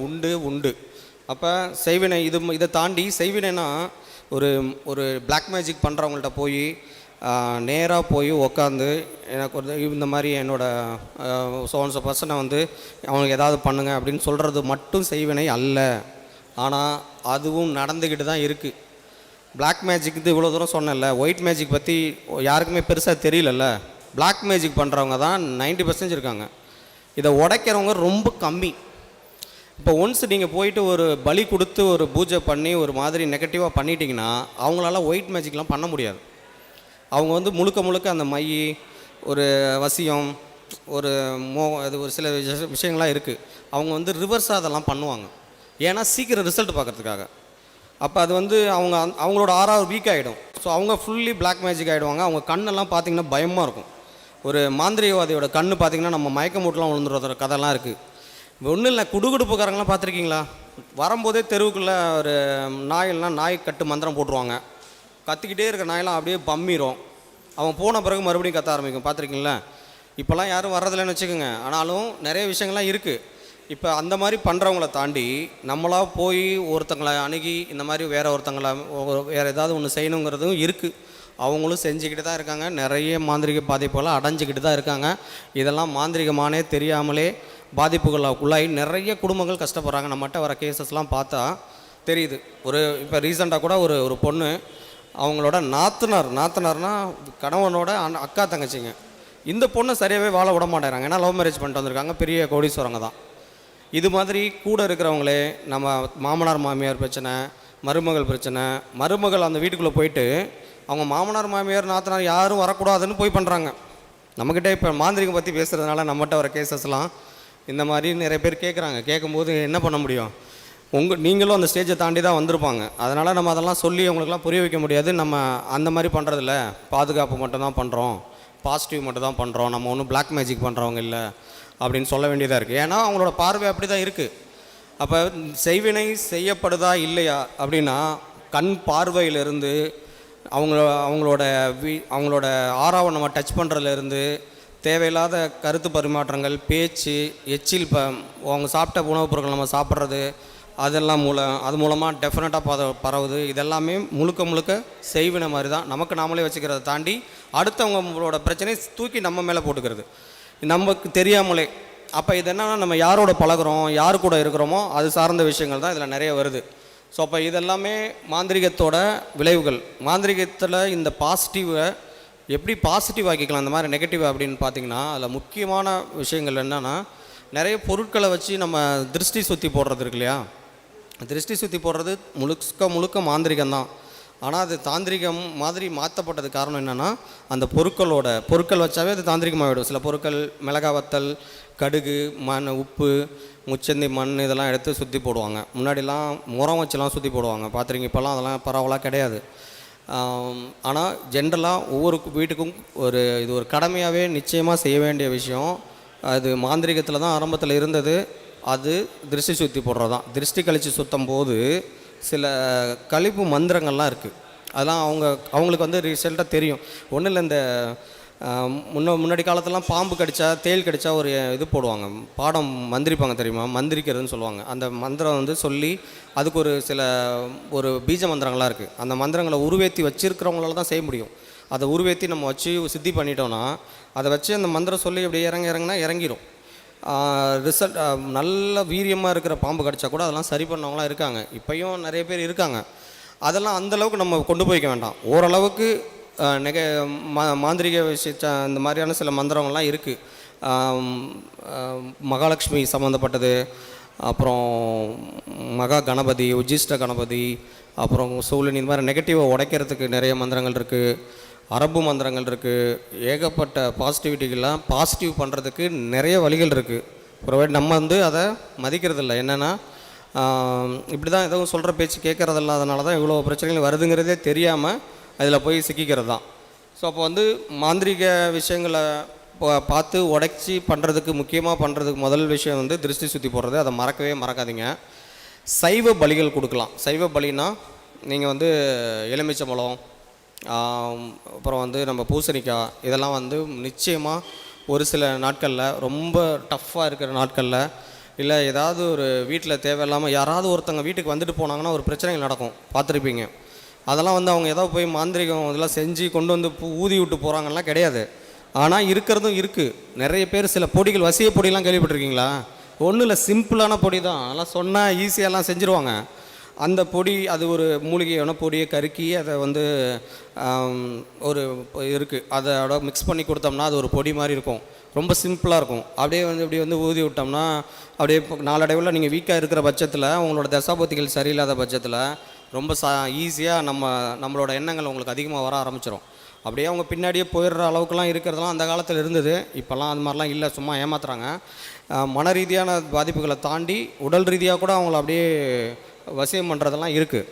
உண்டு. அப்போ செய்வினை இதை தாண்டி செய்வினைனா ஒரு பிளாக் மேஜிக் பண்ணுறவங்கள்ட்ட போய் நேராக போய் உக்காந்து எனக்கு இந்த மாதிரி என்னோடய சோன்ஸ பர்சனை வந்து அவனுக்கு ஏதாவது பண்ணுங்க அப்படின்னு சொல்கிறது மட்டும் செய்வினை அல்ல. ஆனால் அதுவும் நடந்துக்கிட்டு தான் இருக்குது. பிளாக் மேஜிக் இது இவ்வளோ தூரம் சொன்னேன்ல, ஒயிட் மேஜிக் பற்றி யாருக்குமே பெருசாக தெரியலல்ல. பிளாக் மேஜிக் பண்ணுறவங்க தான் 90% இருக்காங்க. இதை உடைக்கிறவங்க ரொம்ப கம்மி. இப்போ ஒன்ஸ் நீங்கள் போயிட்டு ஒரு பலி கொடுத்து ஒரு பூஜை பண்ணி ஒரு மாதிரி நெகட்டிவாக பண்ணிட்டீங்கன்னா அவங்களால ஒயிட் மேஜிக்லாம் பண்ண முடியாது. அவங்க வந்து முழுக்க முழுக்க அந்த மை, ஒரு வசியம், ஒரு அது ஒரு சில விஷயங்கள்லாம் இருக்குது. அவங்க வந்து ரிவர்ஸாக அதெல்லாம் பண்ணுவாங்க. ஏன்னா சீக்கிரம் ரிசல்ட் பார்க்குறதுக்காக. அப்போ அது வந்து அவங்களோட ஆறாவது வீக் ஆகிடும். ஸோ அவங்க ஃபுல்லி பிளாக் மேஜிக் ஆகிடுவாங்க. அவங்க கண்ணெல்லாம் பார்த்திங்கன்னா பயமாக இருக்கும். ஒரு மாந்திரிகவாதியோட கண்ணு பார்த்திங்கன்னா நம்ம மயக்க மூட்டெலாம் விழுந்துடுற கதைலாம் இருக்குது. ஒன்றும் இல்லை, குடுகுடுப்புக்காரங்களாம் பார்த்துருக்கீங்களா? வரும்போதே தெருவுக்குள்ளே ஒரு நாய் கட்டு மந்திரம் போட்டுருவாங்க. கத்திக்கிட்டே இருக்கிற நாயெல்லாம் அப்படியே பம்மிடும். அவன் போன பிறகு மறுபடியும் கத்த ஆரம்பிக்கும். பார்த்துருக்கீங்களா? இப்போல்லாம் யாரும் வர்றதில்லைன்னு வச்சுக்கோங்க. ஆனாலும் நிறைய விஷயங்கள்லாம் இருக்குது. இப்போ அந்த மாதிரி பண்ணுறவங்கள தாண்டி நம்மளாக போய் ஒருத்தங்களை அணுகி இந்த மாதிரி வேறு ஏதாவது ஒன்று செய்யணுங்கிறதும் இருக்குது. அவங்களும் செஞ்சுக்கிட்டு தான் இருக்காங்க. நிறைய மாந்திரிக பாதிப்புகளை அடைஞ்சிக்கிட்டு தான் இருக்காங்க. இதெல்லாம் மாந்திரிகமானே தெரியாமலே பாதிப்புகளுக்குள்ளாகி நிறைய குடும்பங்கள் கஷ்டப்படுறாங்க. நம்மகிட்ட வர கேசஸ்லாம் பார்த்தா தெரியுது. இப்போ ரீசெண்டாக கூட ஒரு பொண்ணு, அவங்களோட நாத்தனார்னா கணவனோட அக்கா தங்கச்சிங்க. இந்த பொண்ணை சரியாகவே வாழ விட மாட்டேறாங்க. ஏன்னா லவ் மேரேஜ் பண்ணிட்டு வந்திருக்காங்க. பெரிய கோடீஸ்வரங்க தான். இது மாதிரி கூட இருக்கிறவங்களே நம்ம மாமனார் மாமியார் பிரச்சனை, மருமகள் பிரச்சனை, மருமகள் அந்த வீட்டுக்குள்ளே போயிட்டு அவங்க மாமனார் மாமியார் நாத்தனார் யாரும் வரக்கூடாதுன்னு போய் பண்ணுறாங்க. நம்மக்கிட்ட இப்போ மாந்திரிகம் பற்றி பேசுகிறதுனால நம்மகிட்ட வர கேசஸ்லாம் இந்த மாதிரி நிறைய பேர் கேட்குறாங்க. கேட்கும்போது என்ன பண்ண முடியும்? நீங்களும் அந்த ஸ்டேஜை தாண்டி தான் வந்திருப்பாங்க. அதனால் நம்ம அதெல்லாம் சொல்லி அவங்களுக்குலாம் புரிய வைக்க முடியாது. நம்ம அந்த மாதிரி பண்ணுறதில்ல, பாதுகாப்பு மட்டும் தான் பண்ணுறோம், பாசிட்டிவ் மட்டும் தான் பண்ணுறோம், நம்ம ஒன்றும் பிளாக் மேஜிக் பண்ணுறவங்க இல்லை அப்படின்னு சொல்ல வேண்டியதாக இருக்குது. ஏன்னா அவங்களோட பார்வை அப்படி தான் இருக்குது. அப்போ செய்வினை செய்யப்படுதா இல்லையா அப்படின்னா கண் பார்வையிலிருந்து அவங்களோட ஆறாவை நம்ம டச் பண்ணுறதுலேருந்து தேவையில்லாத கருத்து பரிமாற்றங்கள், பேச்சு, எச்சில், அவங்க சாப்பிட்ட உணவுப் பொருட்கள் நம்ம சாப்பிட்றது, அதெல்லாம் அது மூலமாக டெஃபினட்டாக பரவுது. இதெல்லாமே முழுக்க செய்வினை மாதிரி தான். நமக்கு நாமளே வச்சுக்கிறத தாண்டி அடுத்தவங்களோட பிரச்சனையை தூக்கி நம்ம மேலே போட்டுக்கிறது நமக்கு தெரியாமலே. அப்போ இது என்னன்னா, நம்ம யாரோட பழகுறோம், யார் கூட இருக்கிறோமோ அது சார்ந்த விஷயங்கள் தான் இதில் நிறைய வருது. ஸோ அப்போ இதெல்லாமே மாந்திரிகத்தோட விளைவுகள். மாந்திரிகத்தில் இந்த பாசிட்டிவை எப்படி பாசிட்டிவ் ஆக்கிக்கலாம், இந்த மாதிரி நெகட்டிவ் அப்படின்னு பார்த்திங்கன்னா அதில் முக்கியமான விஷயங்கள் என்னென்னா, நிறைய பொருட்களை வச்சு நம்ம திருஷ்டி சுற்றி போடுறது இருக்கு இல்லையா? திருஷ்டி சுற்றி போடுறது முழுக்க மாந்திரிகம் தான். ஆனால் அது தாந்திரிகம் மாதிரி மாற்றப்பட்டது காரணம் என்னென்னா, அந்த பொருட்கள் வச்சாவே அது தாந்திரிகமாகிடும். சில பொருட்கள் மிளகா வத்தல், கடுகு, மண், உப்பு, முச்சந்தி, மண் இதெல்லாம் எடுத்து சுற்றி போடுவாங்க. முன்னாடிலாம் முறம் வச்சுலாம் சுற்றி போடுவாங்க, பார்த்துருங்க. இப்போல்லாம் அதெல்லாம் பரவலாக கிடையாது. ஆனால் ஜென்ரலாக ஒவ்வொரு வீட்டுக்கும் இது ஒரு கடமையாகவே நிச்சயமாக செய்ய வேண்டிய விஷயம். அது மாந்திரிகத்தில் தான் ஆரம்பத்தில் இருந்தது. அது திருஷ்டி சுற்றி போடுறது தான். திருஷ்டி கழித்து சுற்றும் போது சில கழிப்பு மந்திரங்கள்லாம் இருக்குது. அதெல்லாம் அவங்களுக்கு வந்து ரிசல்ட்டாக தெரியும். ஒன்றும் இல்லை, இந்த முன்னாடி காலத்துலாம் பாம்பு கடித்தா, தேள் கடித்தா ஒரு இது போடுவாங்க, பாடம் மந்திரிப்பாங்க தெரியுமா? மந்திரிக்கிறதுன்னு சொல்லுவாங்க. அந்த மந்திரம் வந்து சொல்லி அதுக்கு ஒரு பீஜ மந்திரங்கள்லாம் இருக்குது. அந்த மந்திரங்களை உருவேற்றி வச்சுருக்கிறவங்களால தான் செய்ய முடியும். அதை உருவேற்றி நம்ம வச்சு சித்தி பண்ணிட்டோன்னா, அதை வச்சு அந்த மந்திரம் சொல்லி அப்படியே இறங்கினா இறங்கிடும். ரிசல்ட் நல்ல வீரியமாக இருக்கிற பாம்பு கடித்தா கூட அதெல்லாம் சரி பண்ணவங்களாம் இருக்காங்க. இப்போயும் நிறைய பேர் இருக்காங்க. அதெல்லாம் அந்தளவுக்கு நம்ம கொண்டு போய்க்க வேண்டாம். ஓரளவுக்கு மாந்திரிக இந்த மாதிரியான சில மந்திரங்கள்லாம் இருக்குது. மகாலட்சுமி சம்மந்தப்பட்டது, அப்புறம் மகா கணபதி, உஜிஷ்ட கணபதி, அப்புறம் சூழன், இந்த மாதிரி நெகட்டிவை உடைக்கிறதுக்கு நிறைய மந்திரங்கள் இருக்குது. அரபு மந்திரங்கள் இருக்குது. ஏகப்பட்ட பாசிட்டிவிட்டிகள்லாம் பாசிட்டிவ் பண்ணுறதுக்கு நிறைய வழிகள் இருக்குது. ப்ரொவைட் நம்ம வந்து அதை மதிக்கிறதில்ல. என்னென்னா, இப்படி தான் எதுவும் சொல்கிற பேச்சு கேட்குறதில்ல. அதனால தான் இவ்வளோ பிரச்சனைகள் வருதுங்கிறதே தெரியாமல் அதில் போய் சிக்கிக்கிறது தான். ஸோ அப்போ வந்து மாந்திரிக விஷயங்களை பார்த்து உடைச்சி பண்ணுறதுக்கு முதல் விஷயம் வந்து திருஷ்டி சுற்றி போடுறது. அதை மறக்காதீங்க. சைவ பலிகள் கொடுக்கலாம். சைவ பலினா நீங்கள் வந்து எலுமிச்சம்பழம், அப்புறம் வந்து நம்ம பூசணிக்காய், இதெல்லாம் வந்து நிச்சயமாக ஒரு சில நாட்களில், ரொம்ப டஃப்பாக இருக்கிற நாட்களில், இல்லை ஏதாவது ஒரு வீட்டில் தேவையில்லாமல் யாராவது ஒருத்தங்க வீட்டுக்கு வந்துட்டு போனாங்கன்னா ஒரு பிரச்சனைகள் நடக்கும், பார்த்துருப்பீங்க. அதெல்லாம் வந்து அவங்க ஏதாவது போய் மாந்திரிகம் இதெல்லாம் செஞ்சு கொண்டு வந்து ஊதி விட்டு போகிறாங்கலாம் கிடையாது. ஆனால் இருக்கிறதும் இருக்குது. நிறைய பேர் சில பொடிகள், வசிய பொடியெலாம் கேள்விப்பட்டிருக்கீங்களா? ஒன்றும் இல்லை, சிம்பிளான பொடி தான். அதெல்லாம் சொன்னால் ஈஸியாகலாம் செஞ்சுருவாங்க. அந்த பொடி, அது ஒரு மூலிகையான பொடியை கருக்கி அதை வந்து ஒரு இருக்குது, அதோட மிக்ஸ் பண்ணி கொடுத்தோம்னா அது ஒரு பொடி மாதிரி இருக்கும். ரொம்ப சிம்பிளாக இருக்கும். அப்படியே வந்து இப்படி வந்து ஊதி விட்டோம்னா அப்படியே நாளடைவில் நீங்கள் வீக்காக இருக்கிற பட்சத்தில், உங்களோட தசாபதிகள் சரியில்லாத பட்சத்தில் ரொம்ப ஈஸியாக நம்மளோட எண்ணங்கள் உங்களுக்கு அதிகமாக வர ஆரம்பிச்சிடும். அப்படியே அவங்க பின்னாடியே போயிடுற அளவுக்குலாம் இருக்கிறதெல்லாம் அந்த காலத்தில் இருந்தது. இப்போல்லாம் அது மாதிரிலாம் இல்லை, சும்மா ஏமாத்துறாங்க. மன ரீதியான பாதிப்புகளை தாண்டி உடல் ரீதியாக கூட அவங்கள அப்படியே வசியம் பண்ணுறதெல்லாம் இருக்குது.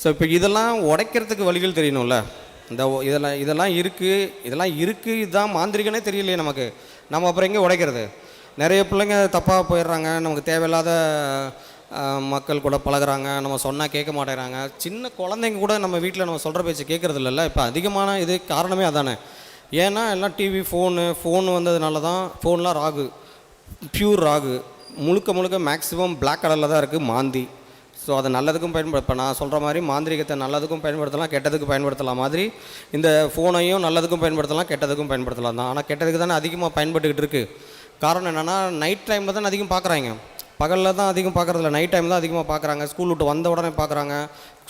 ஸோ இப்போ இதெல்லாம் உடைக்கிறதுக்கு வழிகள் தெரியணும்ல. இதெல்லாம் இருக்குது இதுதான் மாந்திரிகனே தெரியலையே நமக்கு. நம்ம அப்புறம் எங்கே உடைக்கிறது? நிறைய பிள்ளைங்க தப்பாக போயிடுறாங்க, நமக்கு தேவையில்லாத மக்கள் கூட பழகுறாங்க, நம்ம சொன்னால் கேட்க மாட்டேங்கிறாங்க. சின்ன குழந்தைங்க கூட நம்ம வீட்டில் நம்ம சொல்கிற பேச்சு கேட்குறது இல்லைல்ல. இப்போ அதிகமான இது காரணமே அதானே. ஏன்னா எல்லாம் டிவி ஃபோன் வந்ததுனால தான். ஃபோன்லாம் ராகு, பியூர் ராகு, முழுக்க மேக்ஸிமம் பிளாக் கலரில் தான் இருக்குது மாந்தி. ஸோ அதை நல்லதுக்கும் இப்போ நான் சொல்கிற மாதிரி மாந்திரிகத்தை நல்லதுக்கும் பயன்படுத்தலாம், கெட்டதுக்கு பயன்படுத்தலாம் மாதிரி இந்த ஃபோனையும் நல்லதுக்கும் பயன்படுத்தலாம், கெட்டதுக்கும் பயன்படுத்தலாம் தான். ஆனால் கெட்டதுக்கு தானே அதிகமாக பயன்பட்டுக்கிட்டு இருக்குது. காரணம் என்னென்னா நைட் டைமில் தான் அதிகம் பார்க்குறாங்க. பகலில் தான் அதிகம் பார்க்குறதில்ல, நைட் டைம் தான் அதிகமாக பார்க்குறாங்க. ஸ்கூல் விட்டு வந்த உடனே பார்க்குறாங்க,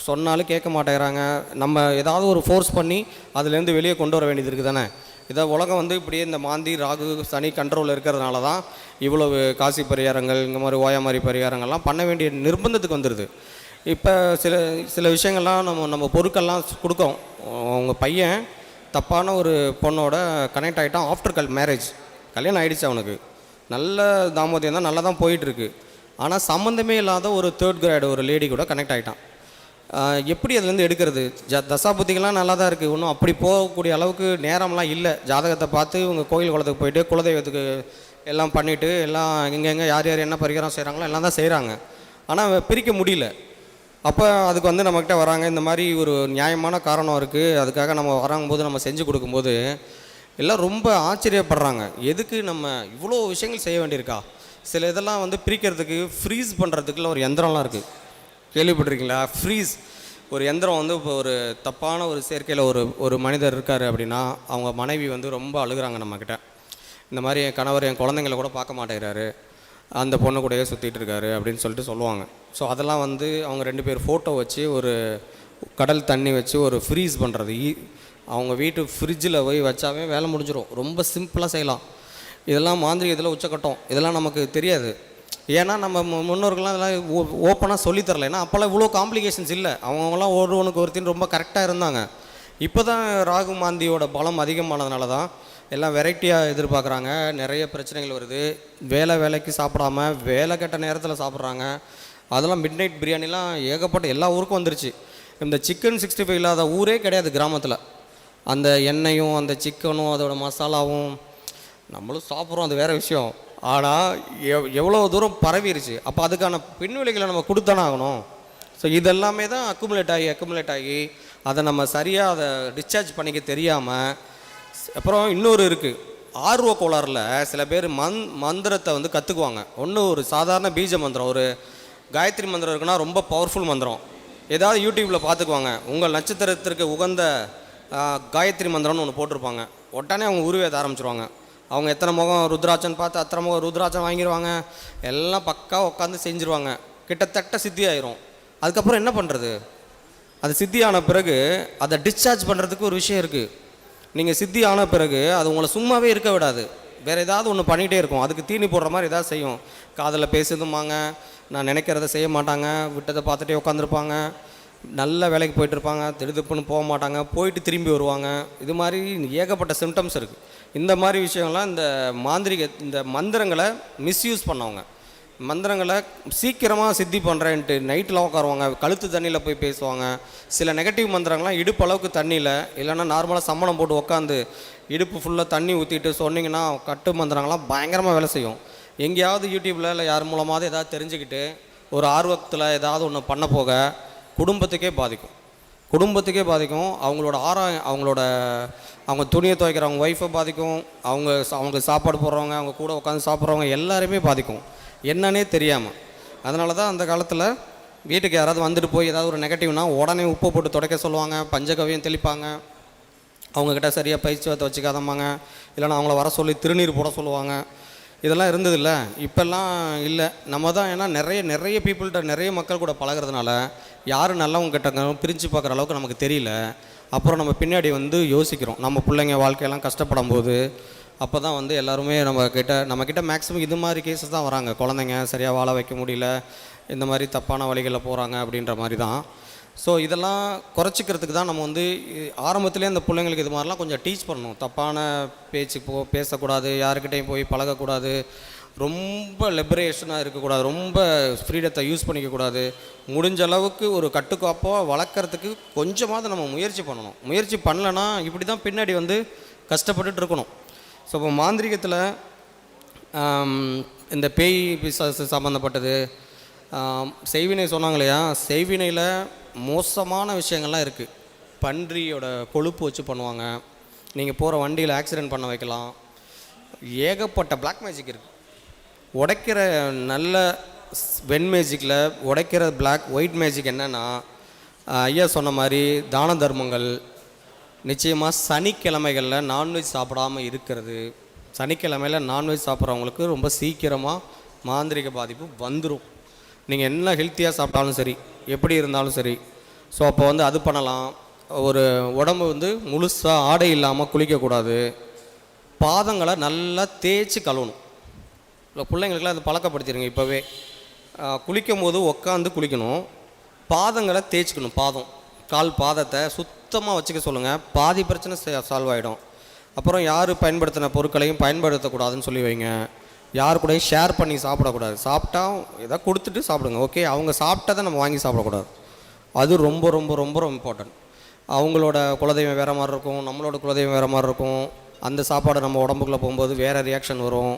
சொன்னாலும் கேட்க மாட்டேங்கிறாங்க. நம்ம ஏதாவது ஒரு ஃபோர்ஸ் பண்ணி அதுலேருந்து வெளியே கொண்டு வர வேண்டியது இருக்குது தானே. இதை உலகம் இப்படியே இந்த மாந்தி ராகு சனி கண்ட்ரோலில் இருக்கிறதுனால தான் இவ்வளவு காசி பரிகாரங்கள், இந்த மாதிரி ஓயாமாரி பரிகாரங்கள்லாம் பண்ண வேண்டிய நிர்பந்தத்துக்கு வந்துடுது. இப்போ சில விஷயங்கள்லாம் நம்ம பொருட்கள்லாம் கொடுக்கோம். அவங்க பையன் தப்பான ஒரு பொண்ணோட கனெக்ட் ஆகிட்டான். ஆஃப்டர் மேரேஜ் கல்யாணம் ஆகிடுச்சு, அவனுக்கு நல்ல தாம்பத்தியம் தான், நல்லா தான் போயிட்டுருக்கு. ஆனால் சம்மந்தமே இல்லாத ஒரு 3rd கிரேட் ஒரு லேடி கூட கனெக்ட் ஆகிட்டான். எப்படி அதுலேருந்து எடுக்கிறது? தசாபுத்திகள்லாம் நல்லா தான் இருக்குது, ஒன்றும் அப்படி போகக்கூடிய அளவுக்கு நேரம்லாம் இல்லை. ஜாதகத்தை பார்த்து இவங்க கோயில் குளத்துக்கு போயிட்டு குலதெய்வத்துக்கு எல்லாம் பண்ணிவிட்டு எல்லாம் எங்கெங்கே யார் என்ன பரிகாரம் செய்கிறாங்களோ எல்லாம் தான் செய்கிறாங்க. ஆனால் பிரிக்க முடியல. அப்போ அதுக்கு நம்மக்கிட்ட வராங்க. இந்த மாதிரி ஒரு நியாயமான காரணம் இருக்குது, அதுக்காக நம்ம வராங்கும்போது நம்ம செஞ்சு கொடுக்கும்போது எல்லாம் ரொம்ப ஆச்சரியப்படுறாங்க. எதுக்கு நம்ம இவ்வளோ விஷயங்கள் செய்ய வேண்டியிருக்கா? சில இதெல்லாம் பிரிக்கிறதுக்கு ஃப்ரீஸ் பண்ணுறதுக்குள்ள ஒரு யந்திரம்லாம் இருக்குது, கேள்விப்பட்டிருக்கீங்களா? ஃப்ரீஸ் ஒரு யந்திரம். இப்போ ஒரு தப்பான ஒரு சேர்க்கையில் ஒரு மனிதர் இருக்கார் அப்படின்னா அவங்க மனைவி ரொம்ப அழுகிறாங்க நம்மக்கிட்ட. இந்த மாதிரி என் கணவர் என் குழந்தைங்கள கூட பார்க்க மாட்டேங்கிறாரு, அந்த பொண்ணு கூடயே சுற்றிட்டு இருக்காரு அப்படின்னு சொல்லிட்டு சொல்லுவாங்க. ஸோ அதெல்லாம் அவங்க 2 பேர் ஃபோட்டோ வச்சு ஒரு கடல் தண்ணி வச்சு ஒரு ஃப்ரீஸ் பண்ணுறது. அவங்க வீட்டு ஃப்ரிட்ஜில் போய் வச்சாவே வேலை முடிஞ்சிடும். ரொம்ப சிம்பிளாக செய்யலாம். இதெல்லாம் மாந்திரிகத்தில் உச்சக்கட்டம். இதெல்லாம் நமக்கு தெரியாது. ஏன்னா நம்ம முன்னோர்கள்லாம் இதெல்லாம் ஓப்பனாக சொல்லித்தரல. ஏன்னா அப்போல்லாம் இவ்வளோ காம்ப்ளிகேஷன்ஸ் இல்லை. அவங்களாம் ஒருவனுக்கு ஒருத்தின் ரொம்ப கரெக்டாக இருந்தாங்க. இப்போ தான் ராகு மாந்தியோட பலம் அதிகமானதுனால தான் எல்லாம் வெரைட்டியாக எதிர்பார்க்குறாங்க. நிறைய பிரச்சனைகள் வருது. வேலைக்கு சாப்பிடாம வேலை கெட்ட நேரத்தில் சாப்பிட்றாங்க. அதெல்லாம் மிட் நைட் பிரியாணிலாம் ஏகப்பட்ட எல்லா ஊருக்கும் வந்துருச்சு. இந்த சிக்கன் 65 இல்லாத ஊரே கிடையாது கிராமத்தில். அந்த எண்ணெயும் அந்த சிக்கனும் அதோட மசாலாவும் நம்மளும் சாப்பிட்றோம், அது வேறு விஷயம். ஆனால் எவ்வளோ தூரம் பரவிருச்சு. அப்போ அதுக்கான பின்விளைகளை நம்ம கொடுத்தானே ஆகணும். ஸோ இதெல்லாமே தான் அக்குமுலேட் ஆகி அதை நம்ம சரியாக அதை டிஸ்சார்ஜ் பண்ணிக்க தெரியாமல். அப்புறம் இன்னொரு இருக்குது, ஆர்வ கோளாறில் சில பேர் மந்திரத்தை கற்றுக்குவாங்க. ஒரு சாதாரண பீஜ மந்திரம், ஒரு காயத்ரி மந்திரம் இருக்குன்னா ரொம்ப பவர்ஃபுல் மந்திரம். ஏதாவது யூடியூப்பில் பார்த்துக்குவாங்க, உங்கள் நட்சத்திரத்திற்கு உகந்த காயத்ரி மந்திரம்னு ஒன்று போட்டிருப்பாங்க. உடனே அவங்க உருவேத ஆரம்பிச்சிருவாங்க. அவங்க எத்தனை முகம் ருத்ராட்சன் பார்த்து அத்தனை முகம் ருத்ராட்சம் வாங்கிடுவாங்க. எல்லாம் பக்காவாக உட்காந்து செஞ்சுருவாங்க. கிட்டத்தட்ட சித்தி ஆயிரும். அதுக்கப்புறம் என்ன பண்ணுறது? அது சித்தி ஆன பிறகு அதை டிஸ்சார்ஜ் பண்ணுறதுக்கு ஒரு விஷயம் இருக்குது. நீங்கள் சித்தி ஆன பிறகு அது உங்களை சும்மாவே இருக்க விடாது, வேறு ஏதாவது ஒன்று பண்ணிகிட்டே இருக்கும். அதுக்கு தீனி போடுற மாதிரி ஏதாவது செய்யும். காதில் பேசுதுமாங்க, நான் நினைக்கிறத செய்ய மாட்டாங்க, விட்டதை பார்த்துட்டே உட்காந்துருப்பாங்க. நல்ல வேலைக்கு போயிட்டுருப்பாங்க, திடுதுப்புன்னு போக மாட்டாங்க, போயிட்டு திரும்பி வருவாங்க. இது மாதிரி ஏகப்பட்ட சிம்டம்ஸ் இருக்குது. இந்த மாதிரி விஷயங்கள்லாம் இந்த மந்திரங்களை மிஸ்யூஸ் பண்ணவங்க, மந்திரங்களை சீக்கிரமாக சித்தி பண்ணுறேன்ட்டு நைட்டில் உட்காருவாங்க, கழுத்து தண்ணியில் போய் பேசுவாங்க. சில நெகட்டிவ் மந்திரங்கள்லாம் இடுப்பு அளவுக்கு தண்ணியில், இல்லைன்னா நார்மலாக சம்மணம் போட்டு உட்காந்து இடுப்பு ஃபுல்லாக தண்ணி ஊற்றிட்டு சொன்னிங்கன்னா கட்டு மந்திரங்கள்லாம் பயங்கரமாக வேலை செய்யும். எங்கேயாவது யூடியூப்பில் இல்லை யார் மூலமாவது ஏதாவது தெரிஞ்சுக்கிட்டு ஒரு ஆர்வத்தில் ஏதாவது ஒன்று பண்ண போக குடும்பத்துக்கே பாதிக்கும். அவங்க துணியை துவைக்கிற அவங்க ஒய்ஃபை பாதிக்கும், அவங்க சாப்பாடு போடுறவங்க, அவங்க கூட உட்காந்து சாப்பிட்றவங்க எல்லாருமே பாதிக்கும், என்னன்னே தெரியாமல். அதனால தான் அந்த காலத்தில் வீட்டுக்கு யாராவது வந்துட்டு போய் ஏதாவது ஒரு நெகட்டிவ்னா உடனே உப்பு போட்டு துடைக்க சொல்லுவாங்க, பஞ்சகவியம் தெளிப்பாங்க, அவங்கக்கிட்ட சரியாக பயிற்சி வச்சுக்காதம்பாங்க, இல்லைன்னா அவங்கள வர சொல்லி திருநீர் போட சொல்லுவாங்க. இதெல்லாம் இருந்ததில்ல, இப்போல்லாம் இல்லை. நம்ம தான் ஏன்னா நிறைய பீப்புள்கிட்ட நிறைய மக்கள் கூட பழகிறதுனால யார் நல்லவங்க கெட்டவங்க பிரித்து பார்க்குற அளவுக்கு நமக்கு தெரியல. அப்புறம் நம்ம பின்னாடி யோசிக்கிறோம், நம்ம பிள்ளைங்க வாழ்க்கையெல்லாம் கஷ்டப்படும் போது. அப்போ தான் எல்லாருமே நம்மக்கிட்ட மேக்ஸிமம் இது மாதிரி கேஸஸ் தான் வராங்க. குழந்தைங்க சரியாக வாழ வைக்க முடியல, இந்த மாதிரி தப்பான வழிகளில் போகிறாங்க அப்படின்ற மாதிரி தான். ஸோ இதெல்லாம் குறைச்சிக்கிறதுக்கு தான் நம்ம வந்து ஆரம்பத்துலேயே அந்த பிள்ளைங்களுக்கு இது மாதிரிலாம் கொஞ்சம் டீச் பண்ணணும். தப்பான பேச்சு பேசக்கூடாது, யாருக்கிட்டையும் போய் பழகக்கூடாது, ரொம்ப லிபரேஷனாக இருக்கக்கூடாது, ரொம்ப ஃப்ரீடத்தை யூஸ் பண்ணிக்கக்கூடாது. முடிஞ்ச அளவுக்கு ஒரு கட்டுக்கோப்பாக வளர்க்குறதுக்கு கொஞ்சமாவது நம்ம முயற்சி பண்ணணும். முயற்சி பண்ணலைன்னா இப்படி தான் பின்னாடி வந்து கஷ்டப்பட்டுட்டு இருக்கணும். ஸோ இப்போ மாந்திரிகத்தில் இந்த பேய் பிசாசு சம்மந்தப்பட்டது செய்வினை சொன்னாங்க இல்லையா, செய்வினையில் மோசமான விஷயங்கள்லாம் இருக்குது. பன்றியோட கொழுப்பு வச்சு பண்ணுவாங்க, நீங்கள் போகிற வண்டியில் ஆக்சிடெண்ட் பண்ண வைக்கலாம், ஏகப்பட்ட பிளாக் மேஜிக் இருக்குது. உடைக்கிற நல்ல வெண் மேஜிக்கில் உடைக்கிற பிளாக் ஒயிட் மேஜிக் என்னென்னா, ஐயா சொன்ன மாதிரி தான தர்மங்கள், நிச்சயமாக சனிக்கிழமைகளில் நான்வெஜ் சாப்பிடாமல் இருக்கிறது. சனிக்கிழமையில் நான்வெஜ் சாப்பிட்றவங்களுக்கு ரொம்ப சீக்கிரமாக மாந்திரிக பாதிப்பு வந்துடும். நீங்கள் என்ன ஹெல்த்தியாக சாப்பிட்டாலும் சரி, எப்படி இருந்தாலும் சரி. ஸோ அப்போ வந்து அது பண்ணலாம். ஒரு உடம்பு வந்து முழுசாக ஆடை இல்லாமல் குளிக்கக்கூடாது. பாதங்களை நல்லா தேய்ச்சி கழுவணும். இல்லை பிள்ளைங்களுக்குலாம் அது பழக்கப்படுத்திடுங்க. இப்போவே குளிக்கும் போது உட்காந்து குளிக்கணும், பாதங்களை தேய்ச்சிக்கணும். கால் பாதத்தை சுத்தமாக வச்சுக்க சொல்லுங்கள். பாதி பிரச்சனை சால்வ் ஆகிடும். அப்புறம் யார் பயன்படுத்தின பொருட்களையும் பயன்படுத்தக்கூடாதுன்னு சொல்லி வைங்க. யார் கூடயும் ஷேர் பண்ணி சாப்பிடக்கூடாது. சாப்பிட்டா எதாவது கொடுத்துட்டு சாப்பிடுங்க, ஓகே. அவங்க சாப்பிட்டதை நம்ம வாங்கி சாப்பிடக்கூடாது. அது ரொம்ப ரொம்ப ரொம்ப ரொம்ப இம்பார்ட்டன்ட். அவங்களோட குலதெய்வம் வேறு மாதிரி இருக்கும், நம்மளோட குலதெய்வம் வேறு மாதிரி இருக்கும். அந்த சாப்பாடு நம்ம உடம்புக்குள்ளே போகும்போது வேறு ரியாக்ஷன் வரும்.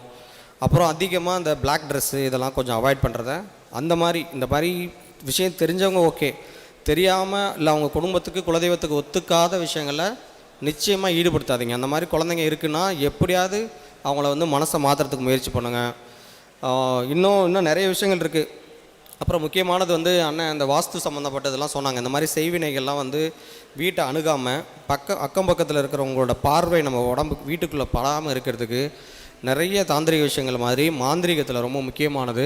அப்புறம் அதிகமாக இந்த பிளாக் ட்ரெஸ்ஸு இதெல்லாம் கொஞ்சம் அவாய்ட் பண்ணுறத. இந்த மாதிரி விஷயம் தெரிஞ்சவங்க ஓகே, தெரியாமல் இல்லை அவங்க குடும்பத்துக்கு குலதெய்வத்துக்கு ஒத்துக்காத விஷயங்களை நிச்சயமாக ஈடுபடுத்தாதீங்க. அந்த மாதிரி குழந்தைங்க இருக்குன்னா எப்படியாவது அவங்கள வந்து மனசை மாற்றுறதுக்கு முயற்சி பண்ணுங்கள். இன்னும் நிறைய விஷயங்கள் இருக்குது. அப்புறம் முக்கியமானது வந்து அண்ணன் இந்த வாஸ்து சம்மந்தப்பட்டதெல்லாம் சொன்னாங்க. இந்த மாதிரி செய்வினைகள்லாம் வந்து வீட்டை அணுகாமல் அக்கம் பக்கத்தில் இருக்கிறவங்களோட பார்வை நம்ம உடம்புக்கு வீட்டுக்குள்ளே படாமல் இருக்கிறதுக்கு நிறைய தாந்திரிக விஷயங்கள் மாதிரி மாந்திரிகத்தில் ரொம்ப முக்கியமானது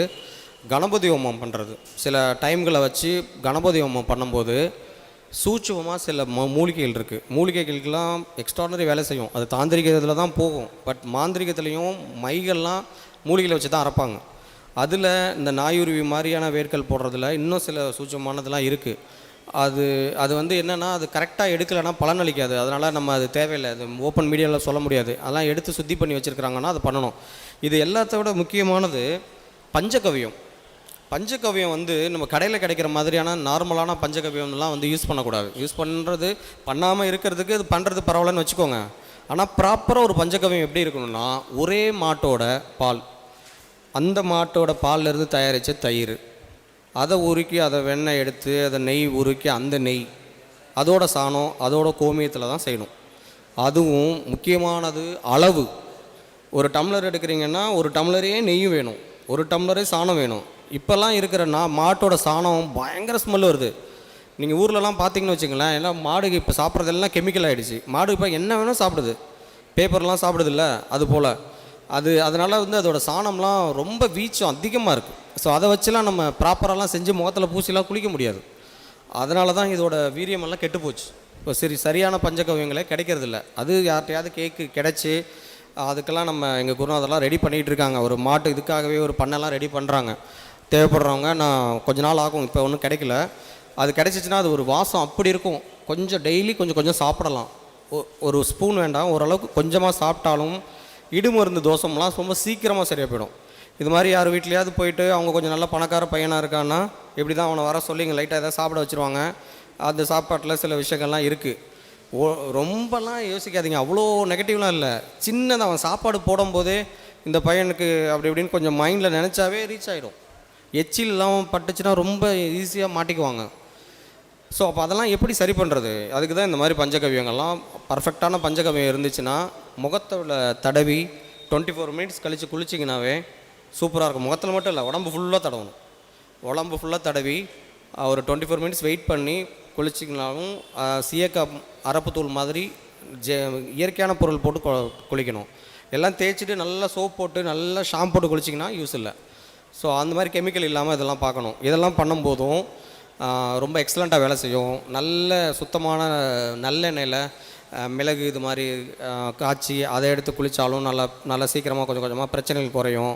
கணபதி ஹோமம் பண்ணுறது. சில டைம்களை வச்சு கணபதி ஹோமம் பண்ணும்போது சூட்சுமமாக சில மூலிகைகள் இருக்குது. மூலிகைகளுக்கெல்லாம் எக்ஸ்ட்ராடனரி வேலை செய்யும். அது தாந்திரிகத்தில் தான் போகும். பட் மாந்திரிகத்துலேயும் மைகள்லாம் மூலிகைகளை வச்சு தான் அரைப்பாங்க. அதில் இந்த நாயுருவி மாதிரியான வேர்கள் போடுறதுல இன்னும் சில சூட்சமானதெல்லாம் இருக்குது. அது வந்து என்னென்னா, அது கரெக்டாக எடுக்கலைன்னா பலனளிக்காது. அதனால் நம்ம அது தேவையில்லை, அது ஓப்பன் மீடியாவில் சொல்ல முடியாது. அதெல்லாம் எடுத்து சுத்தி பண்ணி வச்சுருக்கிறாங்கன்னா அது பண்ணணும். இது எல்லாத்த விட முக்கியமானது பஞ்சகவியம். பஞ்சகவியம் வந்து நம்ம கடையில் கிடைக்கிற மாதிரியான நார்மலான பஞ்சகவியம்லாம் வந்து யூஸ் பண்ணக்கூடாது. யூஸ் பண்ணாமல் இருக்கிறதுக்கு இது பண்ணுறது பரவாயில்லன்னு வச்சுக்கோங்க. ஆனால் ப்ராப்பராக ஒரு பஞ்சகவியம் எப்படி இருக்கணும்னா, ஒரே மாட்டோட பால், அந்த மாட்டோட பால்லேருந்து தயாரித்த தயிர், அதை உருக்கி அதை வெண்ணெய் எடுத்து அதை நெய் உருக்கி அந்த நெய், அதோட சாணம், அதோட கோமியத்தில் தான் செய்யணும். அதுவும் முக்கியமானது அளவு. ஒரு டம்ளர் எடுக்கிறீங்கன்னா ஒரு டம்ளரே நெய்யும் வேணும், ஒரு டம்ளரே சாணம் வேணும். இப்போல்லாம் இருக்கிற மாட்டோட சாணம் பயங்கர ஸ்மெல் வருது. நீங்கள் ஊர்லலாம் பார்த்தீங்கன்னு வச்சுங்களேன், எல்லாம் மாடுக்கு இப்போ சாப்பிட்றதெல்லாம் கெமிக்கல் ஆகிடுச்சு. மாடு இப்போ என்ன வேணும் சாப்பிடுது, பேப்பர்லாம் சாப்பிடுது இல்லை, அது போல். அதனால் வந்து அதோடய சாணம்லாம் ரொம்ப வீச்சம் அதிகமாக இருக்குது. ஸோ அதை வச்சுலாம் நம்ம ப்ராப்பராலாம் செஞ்சு முகத்தில் பூசிலாம் குளிக்க முடியாது. அதனால தான் இதோட வீரியமெல்லாம் கெட்டு போச்சு. இப்போ சரியான பஞ்சகவியங்களே கிடைக்கிறதில்ல. அது யார்கிட்டையாவது கிடச்சி அதுக்கெல்லாம் நம்ம எங்கள் குருநாதெல்லாம் ரெடி பண்ணிகிட்டு இருக்காங்க. ஒரு மாட்டு இதுக்காகவே ஒரு பண்ணெல்லாம் ரெடி பண்ணுறாங்க. தேவைப்படுறவங்க, நான் கொஞ்ச நாள் ஆகும், இப்போ ஒன்றும் கிடைக்கல. அது கிடைச்சிச்சின்னா அது ஒரு வாசம் அப்படி இருக்கும். கொஞ்சம் டெய்லி கொஞ்சம் சாப்பிடலாம். ஒரு ஸ்பூன் வேண்டாம், ஓரளவுக்கு கொஞ்சமாக சாப்பிட்டாலும் இடுமருந்து தோஷம்லாம் ரொம்ப சீக்கிரமாக சரியாக போயிடும். இது மாதிரி யார் வீட்லையாவது போயிட்டு அவங்க கொஞ்சம் நல்ல பணக்கார பையனாக இருக்கான்னா எப்படி தான் அவனை வர சொல்லி இங்கே லைட்டாக எதாவது சாப்பிட வச்சுருவாங்க. அந்த சாப்பாட்டில் சில விஷயங்கள்லாம் இருக்குது. ரொம்பலாம் யோசிக்காதீங்க, அவ்வளோ நெகட்டிவ்லாம் இல்லை. சின்னதாக அவன் சாப்பாடு போடும்போதே இந்த பையனுக்கு அப்படி இப்படின்னு கொஞ்சம் மைண்டில் நினச்சாவே ரீச் ஆகிடும். எச்சில்லாம் பட்டுச்சுன்னா ரொம்ப ஈஸியாக மாட்டிக்குவாங்க. ஸோ அப்போ அதெல்லாம் எப்படி சரி பண்ணுறது? அதுக்கு தான் இந்த மாதிரி பஞ்சகவியங்கள்லாம். பர்ஃபெக்டான பஞ்சகவியம் இருந்துச்சுன்னா முகத்தில் தடவி 24 மினிட்ஸ் கழித்து குளிச்சிங்கனாவே சூப்பராக இருக்கும். முகத்தில் மட்டும் இல்லை, உடம்பு ஃபுல்லாக தடவணும். உடம்பு ஃபுல்லாக தடவி ஒரு 24 மினிட்ஸ் வெயிட் பண்ணி குளிச்சிங்கனாலும் சீயக்காய் அரப்புத்தூள் மாதிரி இயற்கையான பொருள் போட்டு குளிக்கணும். எல்லாம் தேய்ச்சிட்டு நல்லா சோப் போட்டு நல்லா ஷாம்பு போட்டு குளிச்சிங்கன்னா யூஸ் இல்லை. ஸோ அந்த மாதிரி கெமிக்கல் இல்லாமல் இதெல்லாம் பார்க்கணும். இதெல்லாம் பண்ணும்போதும் ரொம்ப எக்ஸலண்ட்டாக வேலை செய்யும். நல்ல சுத்தமான நல்லெண்ணெயில் மிளகு இது மாதிரி காய்ச்சி அதை எடுத்து குளித்தாலும் நல்லா சீக்கிரமாக கொஞ்சமாக பிரச்சனைகள் குறையும்.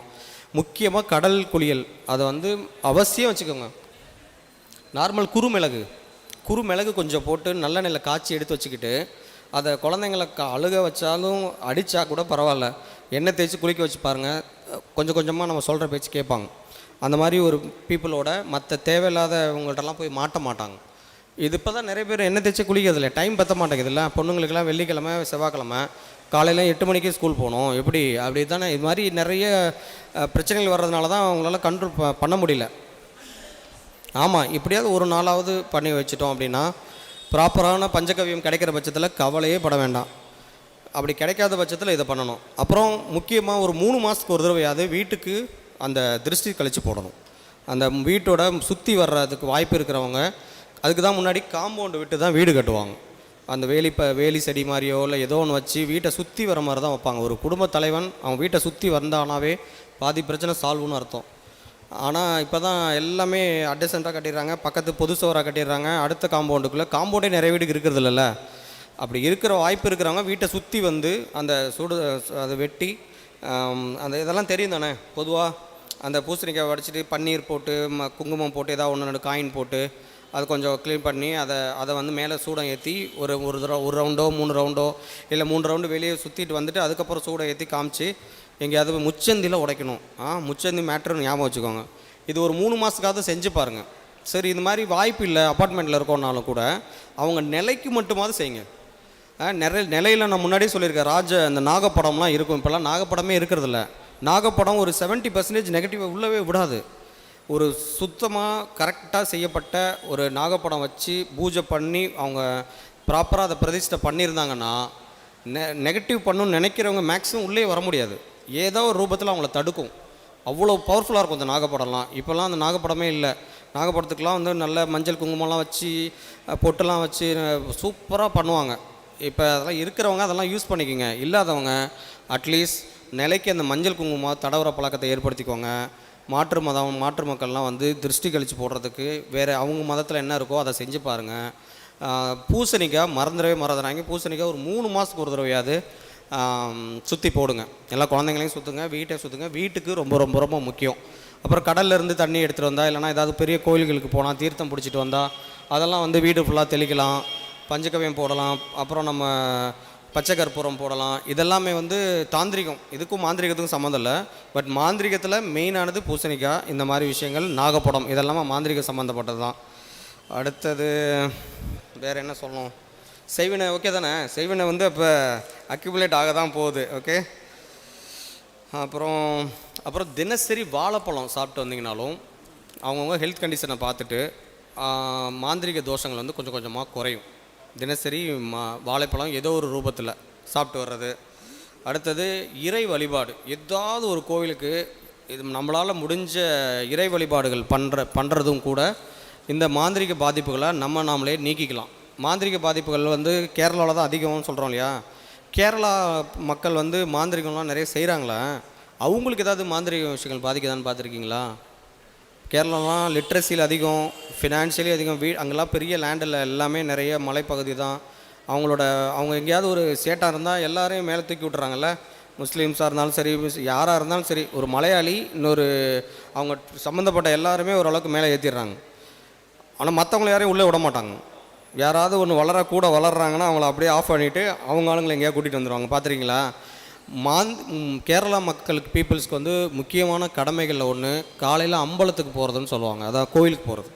முக்கியமாக கடல் குளியல் அதை வந்து அவசியம் வச்சுக்கோங்க. நார்மல் குறுமிளகு குறு மிளகு கொஞ்சம் போட்டு நல்லெண்ணெயில் காய்ச்சி எடுத்து வச்சுக்கிட்டு அதை குழந்தைங்களை அழுக வச்சாலும் அடித்தா கூட பரவாயில்ல, எண்ணெய் தேய்ச்சி குளிக்க வச்சு பாருங்கள், கொஞ்சம் கொஞ்சமாக நம்ம சொல்கிற பேச்சு கேட்பாங்க. அந்த மாதிரி ஒரு பீப்புளோட மற்ற தேவையில்லாதவங்கள்ட்டலாம் போய் மாட்ட மாட்டாங்க. இது இப்போ தான் நிறைய பேர் எண்ணெய் தேய்ச்சி குளிக்கிறதில்ல, டைம் பற்ற மாட்டேங்குதுல்ல. பொண்ணுங்களுக்கெல்லாம் வெள்ளிக்கிழமை செவ்வாய்க்கிழமை காலையில் 8 மணிக்கு ஸ்கூல் போகணும், எப்படி அப்படி தானே. இது மாதிரி நிறைய பிரச்சனைகள் வர்றதுனால தான் அவங்களால கண்ட்ரோல் பண்ண முடியல. ஆமாம், இப்படியாவது ஒரு நாளாவது பண்ணி வச்சுட்டோம் அப்படின்னா ப்ராப்பரான பஞ்சகவியம் கிடைக்கிற பட்சத்தில் கவலையே பட வேண்டாம். அப்படி கிடைக்காத பட்சத்தில் இதை பண்ணணும். அப்புறம் முக்கியமாக ஒரு 3 மாதத்துக்கு ஒரு தடவையாவது வீட்டுக்கு அந்த திருஷ்டி கழித்து போடணும். அந்த வீட்டோட சுற்றி வர்றதுக்கு வாய்ப்பு இருக்கிறவங்க அதுக்கு தான் முன்னாடி காம்பவுண்டு விட்டு தான் வீடு கட்டுவாங்க. அந்த வேலி செடி மாதிரியோ இல்லை ஏதோ ஒன்று வச்சு வீட்டை சுற்றி வர மாதிரி தான் வைப்பாங்க. ஒரு குடும்ப தலைவன் அவன் வீட்டை சுற்றி வந்தானாவே பாதி பிரச்சனை சால்வ்னு அர்த்தம். ஆனால் இப்போ தான் எல்லாமே அட்ஜசண்ட்டாக கட்டிடுறாங்க, பக்கத்து பொது சுவராக கட்டிடுறாங்க. அடுத்த காம்பவுண்டுக்குள்ளே காம்பவுண்டே நிறைய வீட்டுக்கு இருக்கிறது இல்லைல்ல. அப்படி இருக்கிற வாய்ப்பு இருக்கிறவங்க வீட்டை சுற்றி வந்து அந்த அதை வெட்டி அந்த இதெல்லாம் தெரியும் தானே. பொதுவாக அந்த பூசணிக்காய் வடிச்சிட்டு பன்னீர் போட்டு குங்குமம் போட்டு ஏதாவது ஒன்று காயின் போட்டு அது கொஞ்சம் க்ளீன் பண்ணி அதை வந்து மேலே சூடம் ஏற்றி ஒரு ரவுண்டோ 3 ரவுண்டோ இல்லை 3 ரவுண்டு வெளியே சுற்றிட்டு வந்துட்டு அதுக்கப்புறம் சூடம் ஏற்றி காமிச்சு எங்கேயாவது முச்சந்தியில் உடைக்கணும். முச்சந்தி மேட்ருன்னு ஞாபகம் வச்சுக்கோங்க. இது ஒரு 3 மாதத்துக்காவது செஞ்சு பாருங்கள். சரி, இது மாதிரி வாய்ப்பு இல்லை அப்பார்ட்மெண்ட்டில் இருக்கோன்னாலும் கூட அவங்க நிலைக்கு மட்டுமாவது செய்யுங்க. நிலையில் நான் முன்னாடியே சொல்லியிருக்கேன், அந்த நாகப்படம்லாம் இருக்கும். இப்போல்லாம் நாகப்படமே இருக்கிறதில்ல. நாகப்படம் ஒரு 70% நெகட்டிவாக உள்ளவே விடாது. ஒரு சுத்தமாக கரெக்டாக செய்யப்பட்ட ஒரு நாகப்படம் வச்சு பூஜை பண்ணி அவங்க ப்ராப்பராக அதை பிரதிஷ்டை பண்ணியிருந்தாங்கன்னா நெகட்டிவ் பண்ணணும்னு நினைக்கிறவங்க மேக்ஸிமம் உள்ளே வர முடியாது. ஏதோ ஒரு ரூபத்தில் அவங்கள தடுக்கும். அவ்வளோ பவர்ஃபுல்லாக இருக்கும் அந்த நாகப்படம்லாம். இப்போல்லாம் அந்த நாகப்படமே இல்லை. நாகப்படத்துக்கெலாம் வந்து நல்ல மஞ்சள் குங்குமம்லாம் வச்சு பொட்டெல்லாம் வச்சு சூப்பராக பண்ணுவாங்க. இப்போ அதெல்லாம் இருக்கிறவங்க அதெல்லாம் யூஸ் பண்ணிக்கோங்க. இல்லாதவங்க அட்லீஸ்ட் நிலைக்கு அந்த மஞ்சள் குங்குமம் தடவுற பழக்கத்தை ஏற்படுத்திக்கோங்க. மாற்று மக்கள்லாம் வந்து திருஷ்டி கழித்து போடுறதுக்கு வேறு அவங்க மதத்தில் என்ன இருக்கோ அதை செஞ்சு பாருங்கள். பூசணிக்காய் மறந்துடாங்க. பூசணிக்காய் ஒரு 3 மாதத்துக்கு ஒரு தடவையாவது சுற்றி போடுங்க. எல்லா குழந்தைங்களையும் சுற்றுங்க, வீட்டை சுற்றுங்க. வீட்டுக்கு ரொம்ப ரொம்ப ரொம்ப முக்கியம். அப்புறம் கடல்லேருந்து தண்ணி எடுத்துகிட்டு வந்தால் இல்லைனா ஏதாவது பெரிய கோயில்களுக்கு போனால் தீர்த்தம் பிடிச்சிட்டு வந்தால் அதெல்லாம் வந்து வீடு ஃபுல்லாக தெளிக்கலாம். பஞ்சகவியம் போடலாம். அப்புறம் நம்ம பச்சை கற்பூரம் போடலாம். இதெல்லாமே வந்து தாந்திரிகம். இதுக்கும் மாந்திரிகத்துக்கும் சம்மந்தம் இல்லை. பட் மாந்திரிகத்தில் மெயினானது பூசணிக்காய், இந்த மாதிரி விஷயங்கள், நாகப்படம், இதெல்லாமே மாந்திரிக சம்மந்தப்பட்டது தான். அடுத்தது வேறு என்ன சொல்லணும்? செய்வினை ஓகே தானே. செய்வினை வந்து இப்போ அக்யூமுலேட் ஆக தான் போகுது. ஓகே. அப்புறம் தினசரி வாழைப்பழம் சாப்பிட்டு வந்தீங்கனாலும் அவங்கவுங்க ஹெல்த் கண்டிஷனை பார்த்துட்டு மாந்திரிக தோஷங்கள் வந்து கொஞ்சம் கொஞ்சமாக குறையும். தினசரி வாழைப்பழம் ஏதோ ஒரு ரூபத்தில் சாப்பிட்டு வர்றது. அடுத்தது இறை வழிபாடு. ஏதாவது ஒரு கோவிலுக்கு இது நம்மளால் முடிஞ்ச இறை வழிபாடுகள் பண்ணுறதும் கூட இந்த மாந்திரிக பாதிப்புகளை நாமளே நீக்கிக்கலாம். மாந்திரிக பாதிப்புகள் வந்து கேரளாவில் தான் அதிகம்னு சொல்கிறோம் இல்லையா. கேரளா மக்கள் வந்து மாந்திரிகம்லாம் நிறைய செய்கிறாங்களே, அவங்களுக்கு ஏதாவது மாந்திரிக விஷயங்கள் பாதிக்குதான்னு பார்த்துருக்கீங்களா? கேரளாலாம் லிட்ரஸியில் அதிகம், ஃபினான்ஷியலி அதிகம். அங்கெல்லாம் பெரிய லேண்டில் எல்லாமே நிறைய மலைப்பகுதி தான். அவங்க எங்கேயாவது ஒரு சேட்டாக இருந்தால் எல்லாரையும் மேலே தூக்கி விட்டுறாங்கல்ல. முஸ்லீம்ஸாக இருந்தாலும் சரி, யாராக இருந்தாலும் சரி, ஒரு மலையாளி இன்னொரு அவங்க சம்மந்தப்பட்ட எல்லாருமே ஓரளவுக்கு மேலே ஏற்றிடுறாங்க. ஆனால் மற்றவங்கள யாரையும் உள்ளே விட மாட்டாங்க. யாராவது ஒன்று வளர்கிறாங்கன்னா அவங்கள அப்படியே ஆஃப் பண்ணிவிட்டு அவங்க ஆளுங்களை எங்கேயாவது கூட்டிகிட்டு வந்துடுவாங்க. பார்த்துருக்கீங்களா? கேரளா மக்களுக்கு பீப்புள்ஸ்க்கு வந்து முக்கியமான கடமைகளில் ஒன்று காலையில் அம்பலத்துக்கு போகிறதுன்னு சொல்லுவாங்க. அதாவது கோயிலுக்கு போகிறது.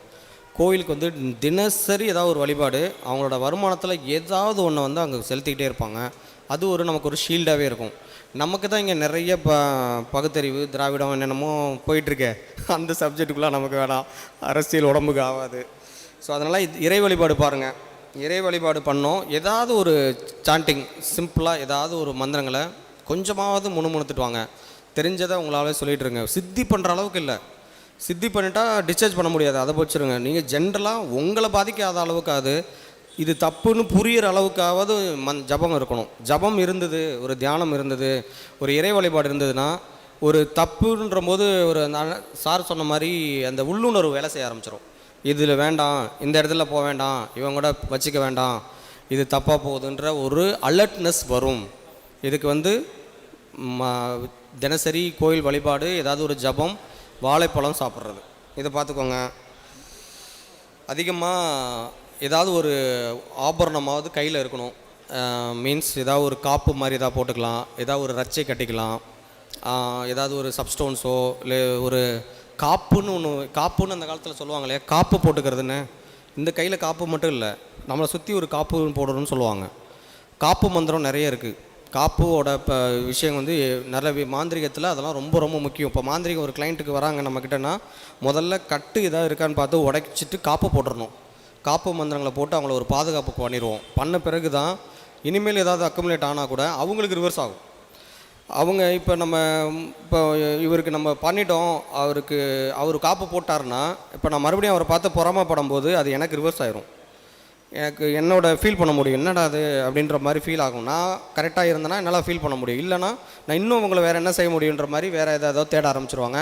கோயிலுக்கு வந்து தினசரி ஏதாவது ஒரு வழிபாடு, அவங்களோட வருமானத்தில் ஏதாவது ஒன்று வந்து அங்கே செலுத்திக்கிட்டே இருப்பாங்க. அது நமக்கு ஒரு ஷீல்டாகவே இருக்கும். நமக்கு தான் இங்கே நிறைய பகுத்தறிவு திராவிடம் என்னென்னமோ போயிட்டுருக்கே, அந்த சப்ஜெக்டுக்குள்ளே நமக்கு வேணாம். அரசியல் உடம்புக்கு ஆகாது. ஸோ அதனால் இறை வழிபாடு பாருங்கள். இறை வழிபாடு பண்ணோம். ஏதாவது ஒரு சாண்டிங் சிம்பிளாக ஏதாவது ஒரு மந்திரங்களை கொஞ்சமாவது முணுமுணுத்துட்டு வாங்க. தெரிஞ்சதை உங்களால் சொல்லிகிட்ருங்க. சித்தி பண்ணுற அளவுக்கு இல்லை. சித்தி பண்ணிட்டா டிஸ்சார்ஜ் பண்ண முடியாது, அதை வச்சுருங்க. நீங்கள் ஜென்ரலாக உங்களை பாதிக்காத அளவுக்காவது இது தப்புன்னு புரிகிற அளவுக்காவது ஜபம் இருக்கணும். ஜபம் இருந்தது, ஒரு தியானம் இருந்தது, ஒரு இறை வழிபாடு இருந்ததுன்னா ஒரு தப்புன்ற போது ஒரு சார் சொன்ன மாதிரி அந்த உள்ளுணர்வு வேலை செய்ய ஆரம்பிச்சிடும். இதில் வேண்டாம், இந்த இடத்துல போக வேண்டாம், இவங்க கூட வச்சுக்க வேண்டாம், இது தப்பாக போகுதுன்ற ஒரு அலர்ட்னஸ் வரும். இதுக்கு வந்து தினசரி கோயில் வழிபாடு, ஏதாவது ஒரு ஜபம், வாழைப்பழம் சாப்பிட்றது, இதை பார்த்துக்கோங்க. அதிகமாக ஏதாவது ஒரு ஆபரணமாவது கையில் இருக்கணும். மீன்ஸ் ஏதாவது ஒரு காப்பு மாதிரி ஏதாவது போட்டுக்கலாம், ஏதாவது ஒரு ரச்சை கட்டிக்கலாம், ஏதாவது ஒரு சப்ஸ்டோன்ஸோ இல்லை ஒரு காப்புன்னு ஒன்று, காப்புன்னு அந்த காலத்தில் சொல்லுவாங்களே காப்பு போட்டுக்கிறதுன்னு. இந்த கையில் காப்பு மட்டும் இல்லை, நம்மளை சுற்றி ஒரு காப்பு போடணும்னு சொல்லுவாங்க. காப்பு மந்திரம் நிறைய இருக்குது. காப்புவோட இப்போ விஷயம் வந்து நிறைய மாந்திரிகத்தில் அதெல்லாம் ரொம்ப ரொம்ப முக்கியம். இப்போ மாந்திரிகம் ஒரு கிளைண்ட்டுக்கு வராங்க நம்மக்கிட்டனா, முதல்ல கட்டு ஏதாவது இருக்கான்னு பார்த்து உடைச்சிட்டு காப்பு போட்டுடணும். காப்பு மந்திரங்களை போட்டு அவங்கள ஒரு பாதுகாப்பு பண்ணிடுவோம். பண்ண பிறகு தான் இனிமேல் ஏதாவது அக்குமுலேட் ஆனால் கூட அவங்களுக்கு ரிவர்ஸ் ஆகும். அவங்க இப்போ நம்ம இப்போ இவருக்கு நம்ம பண்ணிட்டோம், அவர் காப்பு போட்டார்னா இப்போ நான் மறுபடியும் அவரை பார்த்து பொறாமப்படும் போது அது எனக்கு ரிவர்ஸ் ஆயிரும். எனக்கு ஃபீல் பண்ண முடியும், என்னடா அது அப்படின்ற மாதிரி ஃபீல் ஆகும். நான் கரெக்டாக இருந்தேன்னா என்னால் ஃபீல் பண்ண முடியும். இல்லைனா நான் இன்னும் உங்களை வேறு என்ன செய்ய முடியுன்ற மாதிரி வேறு ஏதாவது தேட ஆரம்பிச்சிருவாங்க.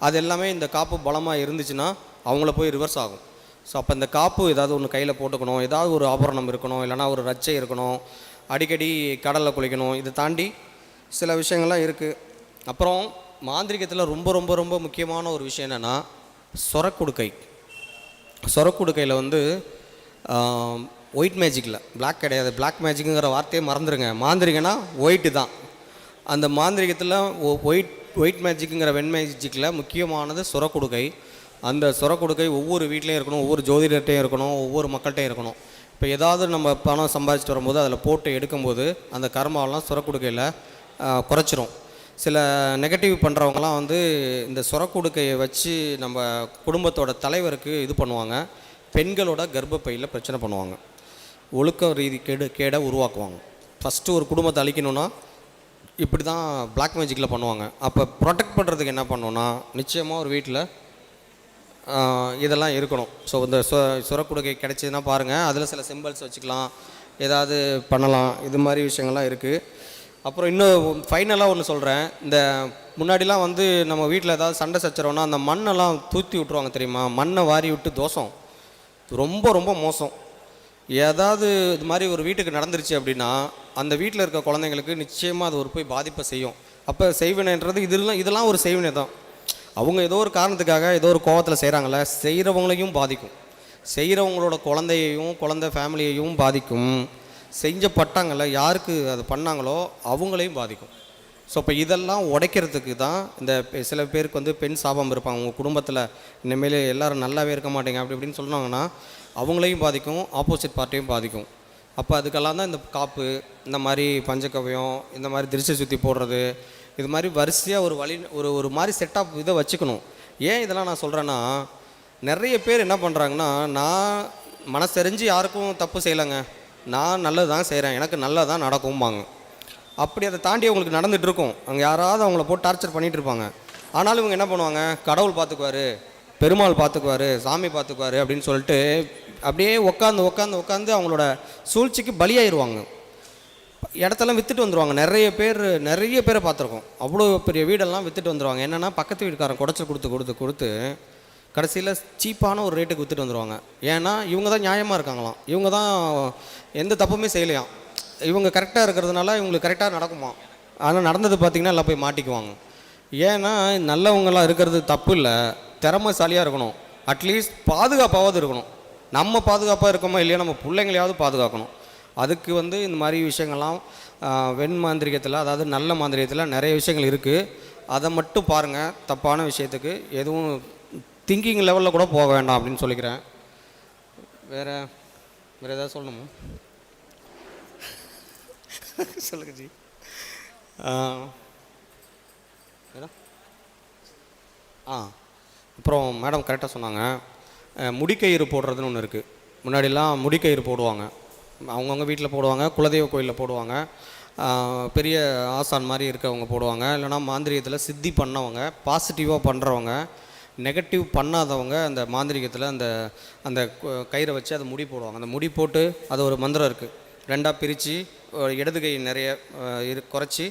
அது எல்லாமே இந்த காப்பு பலமாக இருந்துச்சுன்னா அவங்கள போய் ரிவர்ஸ் ஆகும். ஸோ அப்போ இந்த காப்பு ஏதாவது ஒன்று கையில் போட்டுக்கணும், ஏதாவது ஒரு ஆபரணம் இருக்கணும், இல்லைனா ஒரு ரச்சை இருக்கணும், அடிக்கடி கடலில் குளிக்கணும். இதை தாண்டி சில விஷயங்கள்லாம் இருக்குது. அப்புறம் மாந்திரிகத்தில் ரொம்ப ரொம்ப ரொம்ப முக்கியமான ஒரு விஷயம் என்னென்னா சொரக்குடுக்கை. சொரக்குடுக்கையில் வந்து ஒயிட் மேஜிக்கில் பிளாக் கிடையாது. பிளாக் மேஜிக்குங்கிற வார்த்தையே மறந்துடுங்க. மாந்திரிகனா ஒயிட்டு தான். அந்த மாந்திரிகத்தில் ஒயிட் மேஜிக்குங்கிற வெண் மேஜிக்கில் முக்கியமானது சொரக்குடுக்கை. அந்த சொரக்குடுக்கை ஒவ்வொரு வீட்லேயும் இருக்கணும், ஒவ்வொரு ஜோதிடர்கிட்டையும் இருக்கணும், ஒவ்வொரு மக்கள்கிட்டையும் இருக்கணும். இப்போ ஏதாவது நம்ம பணம் சம்பாதிச்சிட்டு வரும்போது அதில் போட்டு எடுக்கும்போது அந்த கர்மாவெல்லாம் சொரக்குடுக்கையில் குறைச்சிரும். சில நெகட்டிவ் பண்ணுறவங்களாம் வந்து இந்த சொரக்குடுக்கையை வச்சு நம்ம குடும்பத்தோட தலைவருக்கு இது பண்ணுவாங்க. பெண்களோட கர்ப்பப்பையில் பிரச்சனை பண்ணுவாங்க, ஒழுக்க ரீதி கேடை உருவாக்குவாங்க. ஃபஸ்ட்டு ஒரு குடும்பத்தை அழிக்கணும்னா இப்படி தான் பிளாக் மேஜிக்கில் பண்ணுவாங்க. அப்போ ப்ரொடெக்ட் பண்ணுறதுக்கு என்ன பண்ணணும்னா நிச்சயமாக ஒரு வீட்டில் இதெல்லாம் இருக்கணும். ஸோ இந்த சுரக்குடுக்கை கிடைச்சதுன்னா பாருங்கள், அதில் சில சிம்பிள்ஸ் வச்சுக்கலாம், ஏதாவது பண்ணலாம். இது மாதிரி விஷயங்கள்லாம் இருக்குது. அப்புறம் இன்னும் ஃபைனலாக ஒன்று சொல்கிறேன். இந்த முன்னாடிலாம் வந்து நம்ம வீட்டில் ஏதாவது சண்டை சச்சரவுனா அந்த மண்ணெல்லாம் தூத்தி விட்ருவாங்க தெரியுமா? மண்ணை வாரி விட்டு தோஷம், ரொம்ப ரொம்ப மோசம். ஏதாவது இது மாதிரி ஒரு வீட்டுக்கு நடந்துருச்சு அப்படின்னா அந்த வீட்டில் இருக்க குழந்தைங்களுக்கு நிச்சயமாக அது ஒரு போய் பாதிப்பை செய்யும். அப்போ செய்வினைன்றது இதெல்லாம் ஒரு செய்வினை தான். அவங்க ஏதோ ஒரு காரணத்துக்காக ஏதோ ஒரு கோவத்தில் செய்கிறாங்கள, செய்கிறவங்களையும் பாதிக்கும், செய்கிறவங்களோட குழந்தை ஃபேமிலியையும் பாதிக்கும், செஞ்சப்பட்டாங்கள்ல யாருக்கு அது பண்ணாங்களோ அவங்களையும் பாதிக்கும். ஸோ இப்போ இதெல்லாம் உடைக்கிறதுக்கு தான் இந்த சில பேருக்கு வந்து பெண் சாபம் இருப்பாங்க. உங்கள் குடும்பத்தில் இனிமேல் எல்லோரும் நல்லாவே இருக்க மாட்டேங்க அப்படி இப்படின்னு சொன்னாங்கன்னா அவங்களையும் பாதிக்கும், ஆப்போசிட் பார்ட்டியும் பாதிக்கும். அப்போ அதுக்கெல்லாம் தான் இந்த காப்பு, இந்த மாதிரி பஞ்சகவ்யம், இந்த மாதிரி திருஷ்டி சுற்றி போடுறது, இது மாதிரி வரிசையாக ஒரு மாதிரி செட்டப் இதை வச்சுக்கணும். ஏன் இதெல்லாம் நான் சொல்கிறேன்னா, நிறைய பேர் என்ன பண்ணுறாங்கன்னா, நான் மனசெறிஞ்சு யாருக்கும் தப்பு செய்யலைங்க, நான் நல்லது தான் செய்கிறேன், எனக்கு நல்லது தான் நடக்கும்பாங்க. அப்படி அதை தாண்டி அவங்களுக்கு நடந்துகிட்ருக்கும். அங்கே யாராவது அவங்கள போட்டு டார்ச்சர் பண்ணிகிட்டு இருப்பாங்க. ஆனாலும் இவங்க என்ன பண்ணுவாங்க, கடவுள் பார்த்துக்குவார், பெருமாள் பார்த்துக்குவார், சாமி பார்த்துக்குவார் அப்படின்னு சொல்லிட்டு அப்படியே உட்காந்து அவங்களோட சூழ்ச்சிக்கு பலியாயிருவாங்க. இடத்தெல்லாம் விற்றுட்டு வந்துடுவாங்க. நிறைய பேரை பார்த்துருக்கோம். அவ்வளோ பெரிய வீடெல்லாம் விற்றுட்டு வந்துடுவாங்க. என்னென்னா பக்கத்து வீட்டுக்காரன் குடைச்சல் கொடுத்து கடைசியில் சீப்பான ஒரு ரேட்டுக்கு விற்றுட்டு வந்துடுவாங்க. ஏன்னா இவங்க தான் நியாயமாக இருக்காங்களாம், இவங்க தான் எந்த தப்புமே செய்யலையாம், இவங்க கரெக்டாக இருக்கிறதுனால இவங்களுக்கு கரெக்டாக நடக்குமா. ஆனால் நடந்தது பார்த்திங்கன்னா எல்லாம் போய் மாட்டிக்குவாங்க. ஏன்னா நல்லவங்களாம் இருக்கிறது தப்பு இல்லை, திறமைசாலியாக இருக்கணும், அட்லீஸ்ட் பாதுகாப்பாவது இருக்கணும். நம்ம பாதுகாப்பாக இருக்கோமா இல்லையா, நம்ம பிள்ளைங்களையாவது பாதுகாக்கணும். அதுக்கு வந்து இந்த மாதிரி விஷயங்கள்லாம் வெண் மாந்திரிகத்தில், அதாவது நல்ல மாந்திரிகத்தில் நிறைய விஷயங்கள் இருக்குது. அதை மட்டும் பாருங்கள். தப்பான விஷயத்துக்கு எதுவும் திங்கிங் லெவலில் கூட போக வேண்டாம் அப்படின்னு சொல்லிக்கிறேன். வேறு ஏதாவது சொல்லணுமா? சொல்லுங்க ஜி. அப்புறம் மேடம் கரெக்டாக சொன்னாங்க, முடிக்கயிறு போடுறதுன்னு ஒன்று இருக்குது. முன்னாடிலாம் முடிக்கயிறு போடுவாங்க, அவங்கவுங்க வீட்டில் போடுவாங்க, குலதெய்வ கோயிலில் போடுவாங்க, பெரிய ஆசான் மாதிரி இருக்கவங்க போடுவாங்க. இல்லைனா மாந்திரிகத்தில் சித்தி பண்ணவங்க, பாசிட்டிவாக பண்ணுறவங்க, நெகட்டிவ் பண்ணாதவங்க அந்த மாந்திரிகத்தில் அந்த கயிறை வச்சு அதை முடி போடுவாங்க. அந்த முடி போட்டு அது ஒரு மந்திரம் இருக்குது, ரெண்டாக பிரித்து இடது கை நிறைய குறைச்சி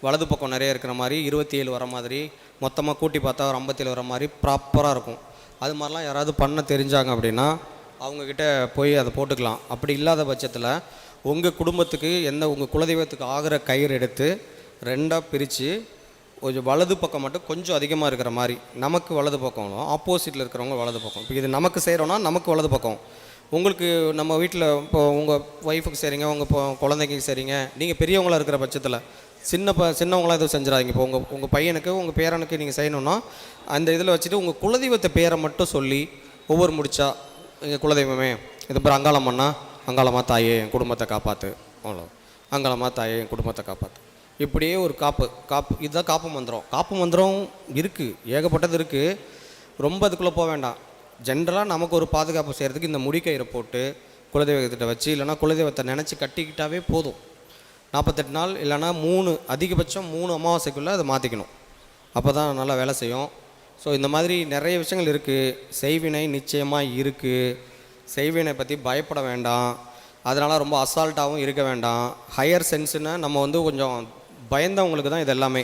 வலது பக்கம் நிறைய இருக்கிற மாதிரி 27 வர மாதிரி, மொத்தமாக கூட்டி பார்த்தா ஒரு 57 வர மாதிரி ப்ராப்பராக இருக்கும். அது மாதிரிலாம் யாராவது பண்ண தெரிஞ்சாங்க அப்படின்னா அவங்கக்கிட்ட போய் அதை போட்டுக்கலாம். அப்படி இல்லாத பட்சத்தில் உங்கள் குடும்பத்துக்கு உங்கள் குலதெய்வத்துக்கு ஆகிற கயிறு எடுத்து ரெண்டாக பிரித்து கொஞ்சம் வலது பக்கம் மட்டும் கொஞ்சம் அதிகமாக இருக்கிற மாதிரி, நமக்கு வலது பக்கம், ஆப்போசிட்டில் இருக்கிறவங்க வலது பக்கம். இப்போ இது நமக்கு செய்கிறோன்னா நமக்கு வலது பக்கம், உங்களுக்கு நம்ம வீட்டில் இப்போ உங்கள் ஒய்ஃபுக்கு சரிங்க, உங்கள் இப்போ குழந்தைக்கு சரிங்க, நீங்கள் பெரியவங்களாக இருக்கிற பட்சத்தில் சின்னவங்களாம் எதுவும் செஞ்சிடாதீங்க. இப்போ உங்கள் பையனுக்கு உங்கள் பேரனுக்கு நீங்கள் செய்யணுன்னா அந்த இதில் வச்சுட்டு உங்கள் குலதெய்வத்தை பேரை மட்டும் சொல்லி ஒவ்வொரு முடிச்சா, எங்கள் குலதெய்வமே இது பேர் அங்காளம்மன்னா, அங்காளம்மா தாயே என் குடும்பத்தை காப்பாற்று, அவ்வளோ, அங்காளம்மா தாயே என் குடும்பத்தை காப்பாற்று. இப்படியே ஒரு காப்பு இதுதான் காப்பு மந்திரம். காப்பு மந்திரம் இருக்குது, ஏகப்பட்டது இருக்குது. ரொம்ப அதுக்குள்ளே போக வேண்டாம். ஜென்ரலாக நமக்கு ஒரு பாதுகாப்பு செய்கிறதுக்கு இந்த முடிக்கயிறை போட்டு குலதெய்வத்திட்ட வச்சு, இல்லைனா குலதெய்வத்தை நினச்சி கட்டிக்கிட்டாவே போதும். 48 நாள் இல்லைனா 3 அதிகபட்சம் 3 அமாவாசைக்குள்ளே அதை மாற்றிக்கணும். அப்போ தான் நல்லா வேலை செய்யும். ஸோ இந்த மாதிரி நிறைய விஷயங்கள் இருக்குது. செய்வினை நிச்சயமாக இருக்குது. செய்வினை பற்றி பயப்பட வேண்டாம். அதனால் ரொம்ப அசால்ட்டாகவும் இருக்க வேண்டாம். ஹையர் சென்ஸுன்னு நம்ம கொஞ்சம் பயந்தவங்களுக்கு தான் இது எல்லாமே.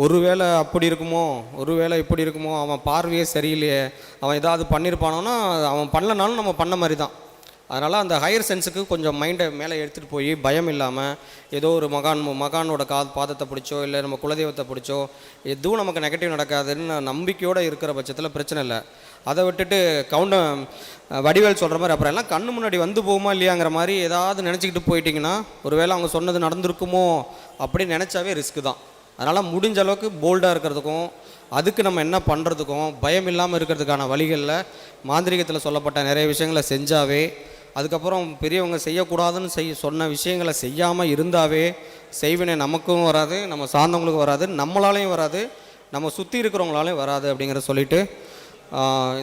ஒருவேளை அப்படி இருக்குமோ, ஒருவேளை இப்படி இருக்குமோ, அவன் பார்வையே சரியில்லையே, அவன் ஏதாவது பண்ணியிருப்பானோன்னா அவன் பண்ணலனாலும் நம்ம பண்ண மாதிரி தான். அதனால் அந்த ஹையர் சென்ஸுக்கு கொஞ்சம் மைண்டை மேலே எடுத்துகிட்டு போய் பயம் இல்லாமல் ஏதோ ஒரு மகானோட பாதத்தை பிடிச்சோ இல்லை நம்ம குலதெய்வத்தை பிடிச்சோ எதுவும் நமக்கு நெகட்டிவ் நடக்காதுன்னு நம்பிக்கையோடு இருக்கிற பட்சத்தில் பிரச்சனை இல்லை. அதை விட்டுட்டு வடிவேல் சொல்கிற மாதிரி அப்புறம் எல்லாம் கண்ணு முன்னாடி வந்து போகுமா இல்லையாங்கிற மாதிரி ஏதாவது நினச்சிக்கிட்டு போயிட்டிங்கன்னா ஒருவேளை அவங்க சொன்னது நடந்திருக்குமோ அப்படின்னு நினச்சாவே ரிஸ்க்கு தான். அதனால் முடிஞ்ச அளவுக்கு போல்டாக இருக்கிறதுக்கும் அதுக்கு நம்ம என்ன பண்ணுறதுக்கும் பயம் இல்லாமல் இருக்கிறதுக்கான வழிகளில் மாந்திரிகத்தில் சொல்லப்பட்ட நிறைய விஷயங்களை செஞ்சாவே, அதுக்கப்புறம் பெரியவங்க செய்யக்கூடாதுன்னு சொன்ன விஷயங்களை செய்யாமல் இருந்தாவே செய்வினை நமக்கும் வராது, நம்ம சார்ந்தவங்களுக்கும் வராது, நம்மளாலையும் வராது, நம்ம சுற்றி இருக்கிறவங்களாலையும் வராது அப்படிங்கிற சொல்லிவிட்டு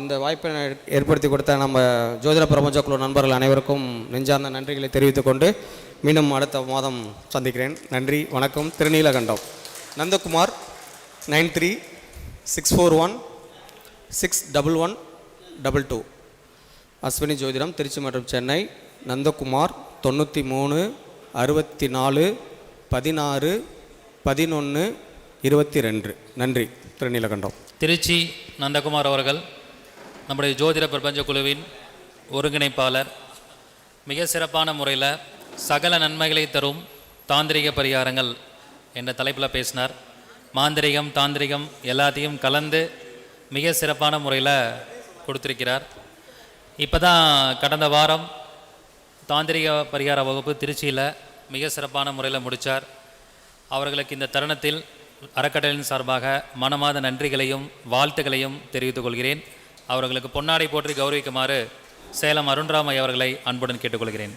இந்த வாய்ப்பை ஏற்படுத்தி கொடுத்த நம்ம ஜோதிட பிரபஞ்ச குழு நண்பர்கள் அனைவருக்கும் நெஞ்சார்ந்த நன்றிகளை தெரிவித்துக்கொண்டு மீண்டும் அடுத்த மாதம் சந்திக்கிறேன். நன்றி, வணக்கம். திருநீலகண்டம், நந்தகுமார், 9364161122. அஸ்வினி ஜோதிடம், திருச்சி மற்றும் சென்னை. நந்தகுமார் 93 64 16 11 22. நன்றி. திருநீலகண்டம். திருச்சி நந்தகுமார் அவர்கள் நம்முடைய ஜோதிட பிரபஞ்ச குழுவின் ஒருங்கிணைப்பாளர். மிக சிறப்பான முறையில் சகல நன்மைகளை தரும் தாந்திரிக பரிகாரங்கள் என்ற தலைப்பில் பேசினார். மாந்திரிகம் தாந்திரிகம் எல்லாத்தையும் கலந்து மிக சிறப்பான முறையில் கொடுத்திருக்கிறார். இப்போ தான் கடந்த வாரம் தாந்திரிக பரிகார வகுப்பு திருச்சியில் மிக சிறப்பான முறையில் முடித்தார். அவர்களுக்கு இந்த தருணத்தில் அறக்கட்டளையின் சார்பாக மனமாத நன்றிகளையும் வாழ்த்துக்களையும் தெரிவித்துக் கொள்கிறேன். அவர்களுக்கு பொன்னாடை போற்றி கௌரவிக்குமாறு சேலம் அருண்ராமை அவர்களை அன்புடன் கேட்டுக்கொள்கிறேன்.